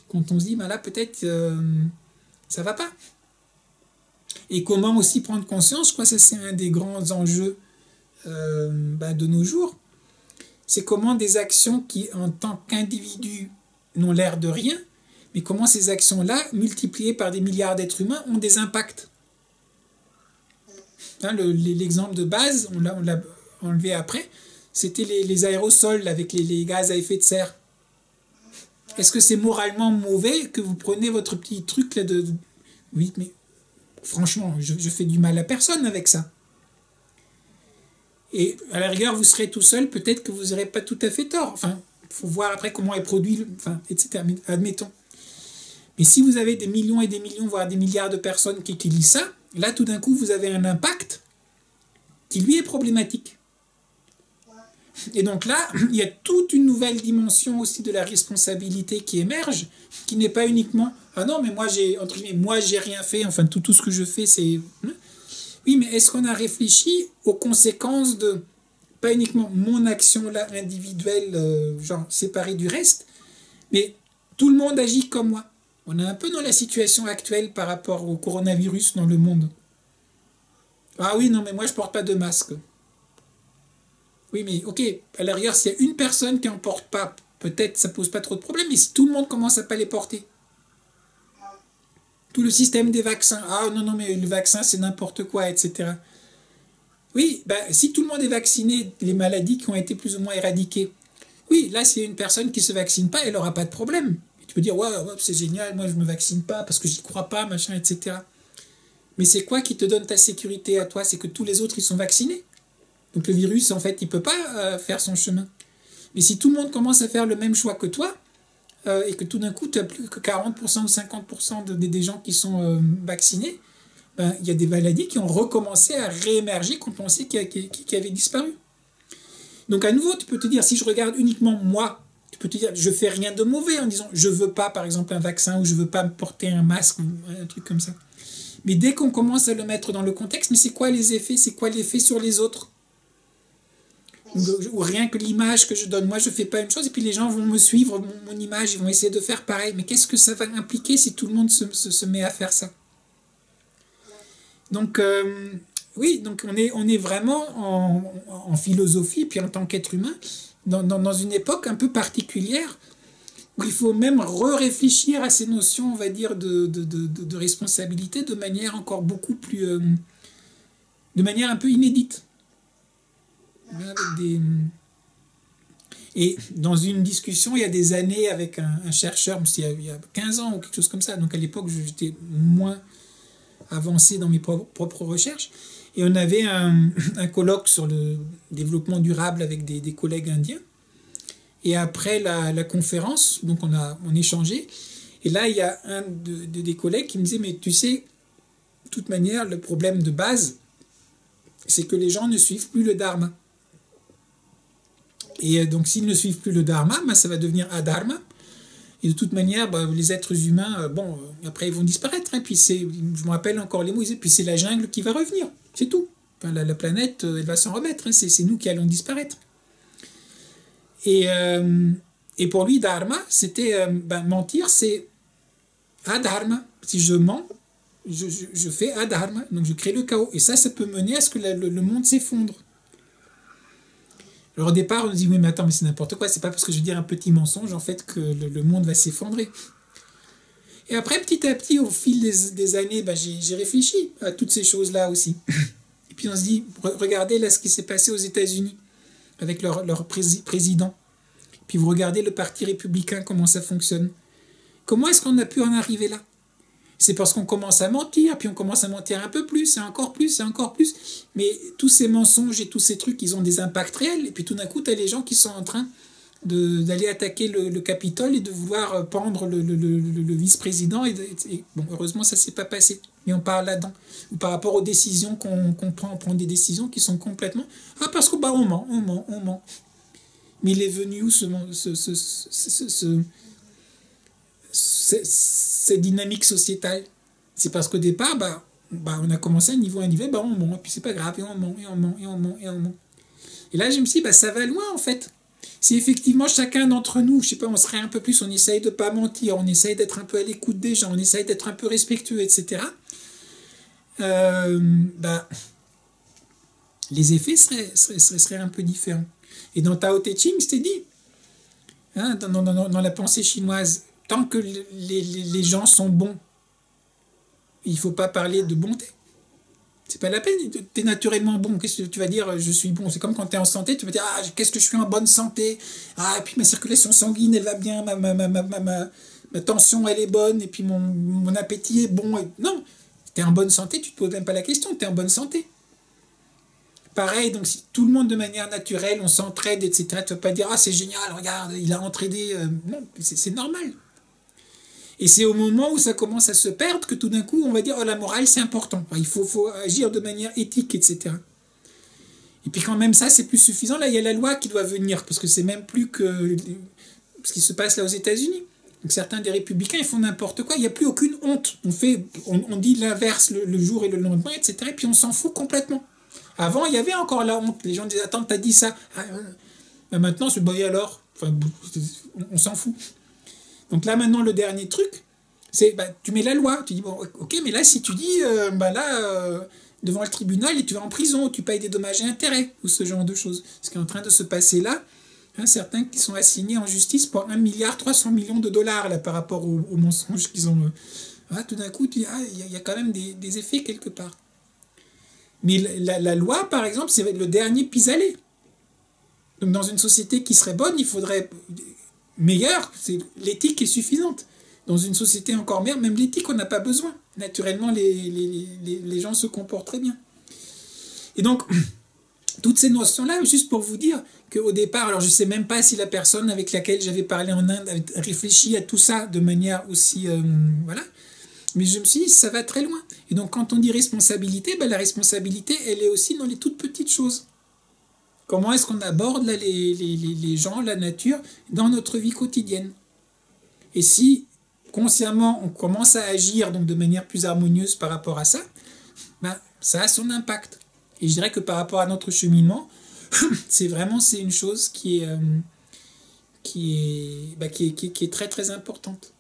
quand on se dit, là peut-être ça va pas. Et comment aussi prendre conscience, je crois que ça c'est un des grands enjeux de nos jours, c'est comment des actions qui en tant qu'individus n'ont l'air de rien, mais comment ces actions-là, multipliées par des milliards d'êtres humains, ont des impacts. L'exemple de base, on l'a enlevé après, c'était les aérosols avec les gaz à effet de serre. Est-ce que c'est moralement mauvais que vous prenez votre petit truc là de... Oui, mais franchement, je fais du mal à personne avec ça. Et à la rigueur, vous serez tout seul, peut-être que vous n'aurez pas tout à fait tort. Enfin, il faut voir après comment est produit, etc. Mais admettons. Mais si vous avez des millions et des millions, voire des milliards de personnes qui utilisent ça, là, tout d'un coup, vous avez un impact qui, lui, est problématique. Et donc là, il y a toute une nouvelle dimension aussi de la responsabilité qui émerge, qui n'est pas uniquement « Ah non, mais moi, j'ai rien fait, enfin, tout ce que je fais, c'est... » Oui, mais est-ce qu'on a réfléchi aux conséquences de, pas uniquement mon action là, individuelle, genre séparée du reste, mais tout le monde agit comme moi. On est un peu dans la situation actuelle par rapport au coronavirus dans le monde. Ah oui, non, mais moi, je porte pas de masque. Oui, mais ok, à l'arrière, s'il y a une personne qui n'en porte pas, peut-être ça pose pas trop de problèmes, mais si tout le monde commence à pas les porter, tout le système des vaccins, ah non, mais le vaccin c'est n'importe quoi, etc. Oui, si tout le monde est vacciné, les maladies qui ont été plus ou moins éradiquées, oui, là s'il y a une personne qui ne se vaccine pas, elle n'aura pas de problème. Et tu peux dire, ouais, c'est génial, moi je ne me vaccine pas parce que j'y crois pas, machin, etc. Mais c'est quoi qui te donne ta sécurité à toi? C'est que tous les autres ils sont vaccinés. Donc le virus, en fait, il ne peut pas faire son chemin. Mais si tout le monde commence à faire le même choix que toi, et que tout d'un coup, tu n'as plus que 40% ou 50% des gens qui sont vaccinés, il y a des maladies qui ont recommencé à réémerger qu'on pensait qui avaient disparu. Donc à nouveau, tu peux te dire, si je regarde uniquement moi, tu peux te dire, je ne fais rien de mauvais en disant, je ne veux pas, par exemple, un vaccin ou je ne veux pas me porter un masque ou un truc comme ça. Mais dès qu'on commence à le mettre dans le contexte, mais c'est quoi les effets? C'est quoi l'effet sur les autres? Ou rien que l'image que je donne, moi je fais pas une chose et puis les gens vont me suivre mon image, ils vont essayer de faire pareil, mais qu'est-ce que ça va impliquer si tout le monde se met à faire ça? Donc oui, donc on est vraiment en philosophie puis en tant qu'être humain dans une époque un peu particulière où il faut même réfléchir à ces notions, on va dire, de responsabilité de manière encore beaucoup plus de manière un peu inédite. Et dans une discussion, il y a des années, avec un chercheur, il y a 15 ans ou quelque chose comme ça, donc à l'époque, j'étais moins avancé dans mes propres recherches, et on avait un colloque sur le développement durable avec des collègues indiens. Et après la conférence, donc on échangeait, et là, il y a un des collègues qui me disait, mais tu sais, de toute manière, le problème de base, c'est que les gens ne suivent plus le dharma. Et donc, s'ils ne suivent plus le dharma, ben, ça va devenir adharma. Et de toute manière, ben, les êtres humains, bon, après, ils vont disparaître. Hein, puis je me rappelle encore les mots, ils disaient, puis c'est la jungle qui va revenir. C'est tout. Enfin, la planète, elle va s'en remettre. Hein, c'est nous qui allons disparaître. Et pour lui, dharma, c'était ben, mentir, c'est adharma. Si je mens, je fais adharma. Donc, je crée le chaos. Et ça peut mener à ce que le monde s'effondre. Alors au départ, on se dit, oui, mais attends, mais c'est n'importe quoi, c'est pas parce que je dis un petit mensonge, en fait, que le monde va s'effondrer. Et après, petit à petit, au fil des années, ben, j'ai réfléchi à toutes ces choses-là aussi. Et puis on se dit, regardez là ce qui s'est passé aux États-Unis avec leur président. Puis vous regardez le parti républicain, comment ça fonctionne. Comment est-ce qu'on a pu en arriver là? C'est parce qu'on commence à mentir, puis on commence à mentir un peu plus, et encore plus, et encore plus. Mais tous ces mensonges et tous ces trucs, ils ont des impacts réels. Et puis tout d'un coup, tu as les gens qui sont en train d'aller attaquer le Capitole et de vouloir pendre le vice-président. Et bon, heureusement, ça ne s'est pas passé. Mais on parle là-dedans. Ou par rapport aux décisions qu'on prend, on prend des décisions qui sont complètement... Ah, parce qu'on on ment. Mais il est venu où cette dynamique sociétale? C'est parce qu'au départ, on a commencé à niveau, on ment, et puis c'est pas grave, et on ment. Et là, je me suis dit, ça va loin, en fait. Si effectivement, chacun d'entre nous, je sais pas, on serait un peu plus, on essaye de pas mentir, on essaye d'être un peu à l'écoute des gens, on essaye d'être un peu respectueux, etc., les effets seraient un peu différents. Et dans Tao Te Ching, c'était dit, hein, dans la pensée chinoise, tant que les gens sont bons, il ne faut pas parler de bonté. C'est pas la peine, tu es naturellement bon. Qu'est-ce que tu vas dire, je suis bon? C'est comme quand tu es en santé, tu vas dire, ah, qu'est-ce que je suis en bonne santé? Ah, et puis ma circulation sanguine, elle va bien, ma tension, elle est bonne, et puis mon appétit est bon. Non, tu es en bonne santé, tu ne te poses même pas la question, tu es en bonne santé. Pareil, donc si tout le monde de manière naturelle, on s'entraide, etc., tu ne vas pas dire, ah, c'est génial, regarde, il a entraidé. Non, c'est normal. Et c'est au moment où ça commence à se perdre que tout d'un coup, on va dire, oh, la morale, c'est important. Il faut agir de manière éthique, etc. Et puis quand même ça, c'est plus suffisant. Là, il y a la loi qui doit venir, parce que c'est même plus que ce qui se passe là aux États-Unis. Donc certains des républicains, ils font n'importe quoi. Il n'y a plus aucune honte. On dit l'inverse le jour et le lendemain, etc. Et puis on s'en fout complètement. Avant, il y avait encore la honte. Les gens disaient, attends, t'as dit ça. Maintenant, c'est, et alors, enfin, on s'en fout. Donc là, maintenant, le dernier truc, c'est, tu mets la loi. Tu dis, bon, ok, mais là, si tu dis, devant le tribunal, et tu vas en prison, tu payes des dommages et intérêts, ou ce genre de choses. Ce qui est en train de se passer là, hein, certains qui sont assignés en justice pour 1,3 milliard de dollars, là, par rapport aux mensonges qu'ils ont. Tout d'un coup, tu dis, il y a quand même des effets quelque part. Mais la loi, par exemple, c'est le dernier pis-aller. Donc, dans une société qui serait bonne, il faudrait... meilleure, l'éthique est suffisante. Dans une société encore meilleure, même l'éthique, on n'a pas besoin. Naturellement, les gens se comportent très bien. Et donc, toutes ces notions-là, juste pour vous dire qu'au départ, alors je ne sais même pas si la personne avec laquelle j'avais parlé en Inde avait réfléchi à tout ça de manière aussi... voilà. Mais je me suis dit, ça va très loin. Et donc, quand on dit responsabilité, la responsabilité, elle est aussi dans les toutes petites choses. Comment est-ce qu'on aborde là, les gens, la nature, dans notre vie quotidienne? Et si, consciemment, on commence à agir donc, de manière plus harmonieuse par rapport à ça, ça a son impact. Et je dirais que par rapport à notre cheminement, c'est une chose qui est très, très importante.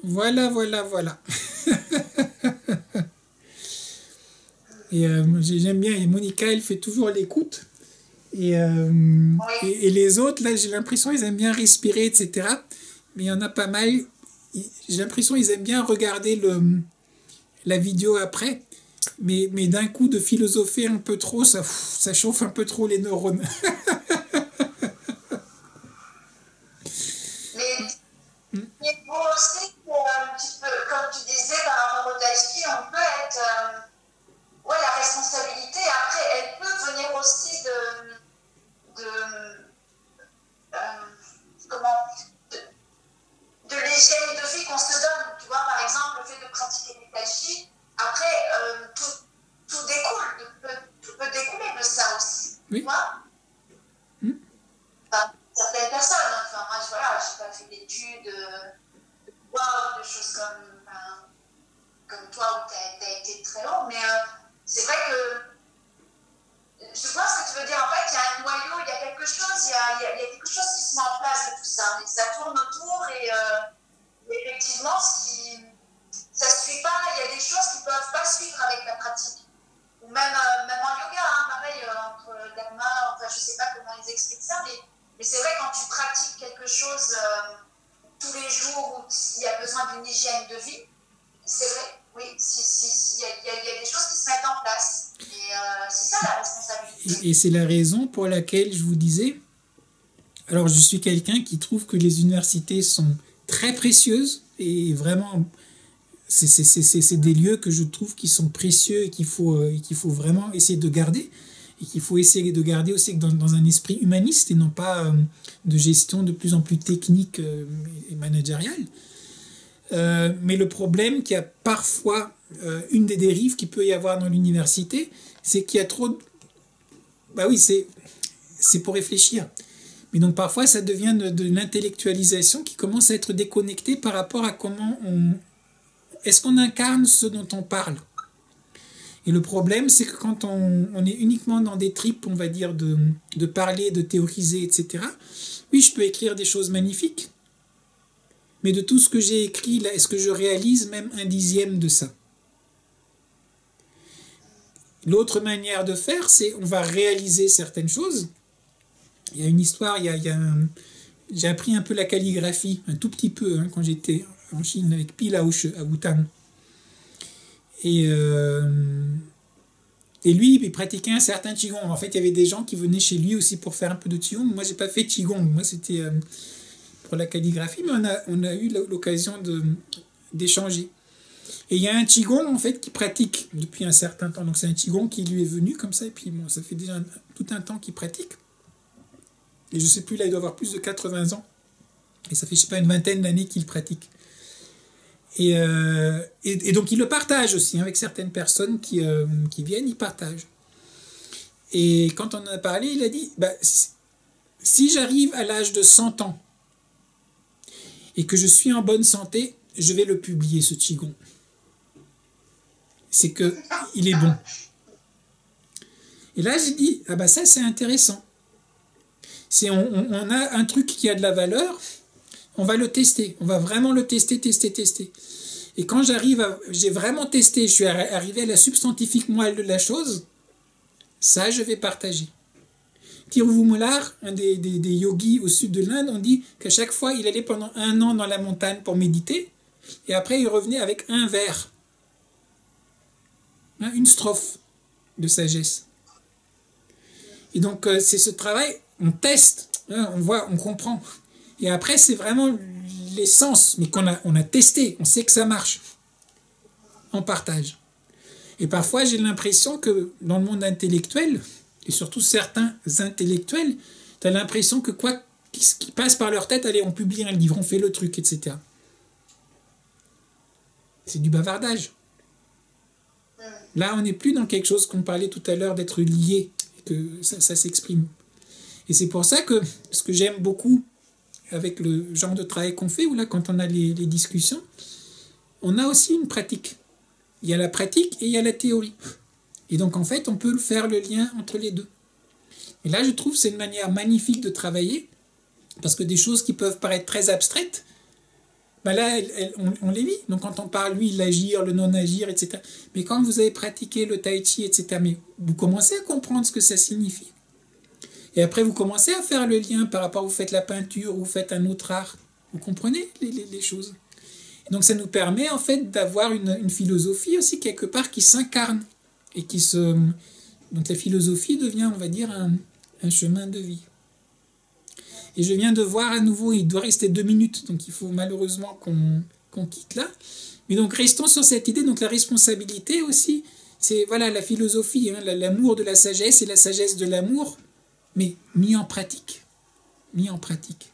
Voilà. Et j'aime bien, et Monica, elle fait toujours l'écoute. Et les autres, là, j'ai l'impression ils aiment bien respirer, etc. Mais il y en a pas mal. J'ai l'impression ils aiment bien regarder la vidéo après. Mais d'un coup, de philosopher un peu trop, ça chauffe un peu trop les neurones. Mais il faut aussi que, un petit peu, comme tu disais par rapport au tai chi, on peut être. Ouais, la responsabilité, après, elle peut venir aussi de comment, de l'hygiène de vie qu'on se donne. Tu vois, par exemple, le fait de pratiquer du tai chi, après, tout découle, tout peut découler de ça aussi. Oui. Tu vois? Enfin, certaines personnes, enfin, moi, voilà, je n'ai pas fait d'études, de pouvoir, de choses comme toi, où tu as été très long, mais c'est vrai que je vois ce que tu veux dire. En fait, il y a un noyau, il y a quelque chose, il y a quelque chose qui se met en place de tout ça. Et ça tourne autour et effectivement, ça ne suit pas. Il y a des choses qui ne peuvent pas suivre avec la pratique. Ou même en yoga, hein, pareil, entre dharma, enfin, je ne sais pas comment ils expliquent ça, mais c'est vrai, quand tu pratiques quelque chose tous les jours où il y a besoin d'une hygiène de vie, c'est vrai. Oui, il y a des choses qui se mettent en place. Et c'est ça la responsabilité. Et c'est la raison pour laquelle je vous disais, alors je suis quelqu'un qui trouve que les universités sont très précieuses et vraiment, c'est des lieux que je trouve qui sont précieux et qu'il faut vraiment essayer de garder. Et qu'il faut essayer de garder aussi dans un esprit humaniste et non pas de gestion de plus en plus technique et managériale. Mais le problème qu'il y a parfois, une des dérives qu'il peut y avoir dans l'université, c'est qu'il y a trop de... Bah oui, c'est pour réfléchir. Mais donc parfois, ça devient de l'intellectualisation qui commence à être déconnectée par rapport à comment est-ce qu'on incarne ce dont on parle. Et le problème, c'est que quand on est uniquement dans des tripes, on va dire, de parler, de théoriser, etc., oui, je peux écrire des choses magnifiques, mais de tout ce que j'ai écrit, là, est-ce que je réalise même 1/10 de ça? L'autre manière de faire, c'est on va réaliser certaines choses. Il y a une histoire, j'ai appris un peu la calligraphie, un tout petit peu, hein, quand j'étais en Chine avec Pi Laoshi à Wutan. Et lui, il pratiquait un certain Qigong. En fait, il y avait des gens qui venaient chez lui aussi pour faire un peu de Qigong. Moi, j'ai pas fait Qigong. Moi, c'était pour la calligraphie, mais on a eu l'occasion d'échanger. Et il y a un Qigong, en fait, qui pratique depuis un certain temps. Donc, c'est un Qigong qui lui est venu comme ça. Et puis, bon, ça fait déjà tout un temps qu'il pratique. Et je sais plus, là, il doit avoir plus de 80 ans. Et ça fait, je sais pas, une vingtaine d'années qu'il pratique. Et donc, il le partage aussi, hein, avec certaines personnes qui viennent, il partage. Et quand on en a parlé, il a dit, bah, si j'arrive à l'âge de 100 ans et que je suis en bonne santé, je vais le publier, ce Qigong. C'est que il est bon. Et là, j'ai dit, ah bah ça, c'est intéressant. Si on a un truc qui a de la valeur, on va le tester. On va vraiment le tester. Et quand j'ai vraiment testé, je suis arrivé à la substantifique moelle de la chose, ça, je vais partager. Tiruvumlar, un des yogis au sud de l'Inde, on dit qu'à chaque fois, il allait pendant 1 an dans la montagne pour méditer, et après, il revenait avec un vers, hein, une strophe de sagesse. Et donc, c'est ce travail, on teste, hein, on voit, on comprend. Et après, c'est vraiment l'essence, mais on a testé, on sait que ça marche. On partage. Et parfois, j'ai l'impression que dans le monde intellectuel, et surtout certains intellectuels, tu as l'impression que quoi qui passe par leur tête, allez, on publie un livre, on fait le truc, etc. C'est du bavardage. Là, on n'est plus dans quelque chose qu'on parlait tout à l'heure d'être lié, que ça s'exprime. Et c'est pour ça que ce que j'aime beaucoup avec le genre de travail qu'on fait, où là, quand on a les discussions, on a aussi une pratique. Il y a la pratique et il y a la théorie. Et donc, en fait, on peut faire le lien entre les deux. Et là, je trouve que c'est une manière magnifique de travailler, parce que des choses qui peuvent paraître très abstraites, ben là, on les vit. Donc, quand on parle, lui, l'agir, le non-agir, etc. Mais quand vous avez pratiqué le tai chi, etc., mais vous commencez à comprendre ce que ça signifie. Et après, vous commencez à faire le lien par rapport, vous faites la peinture, vous faites un autre art. Vous comprenez les choses. Et donc ça nous permet en fait d'avoir une philosophie aussi quelque part qui s'incarne et qui se... Donc la philosophie devient, on va dire, un chemin de vie. Et je viens de voir à nouveau, il doit rester 2 minutes, donc il faut malheureusement qu'on quitte là. Mais donc restons sur cette idée, donc la responsabilité aussi, c'est voilà la philosophie, hein, l'amour de la sagesse et la sagesse de l'amour, mais mis en pratique. Mis en pratique.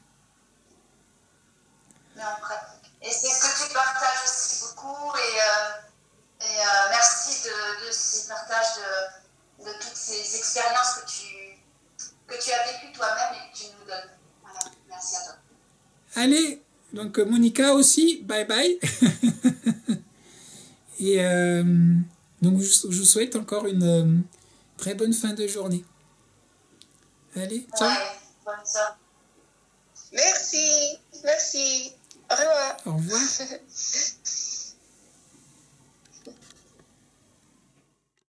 Mis en pratique. Et c'est ce que tu partages aussi beaucoup, et merci de ces partages de toutes ces expériences que tu as vécues toi-même et que tu nous donnes. Voilà, merci à toi. Allez, donc Monica aussi, bye bye. Et donc je vous souhaite encore une très bonne fin de journée. Allez, ciao. Ouais, bonne soirée. Merci. Au revoir. Au revoir.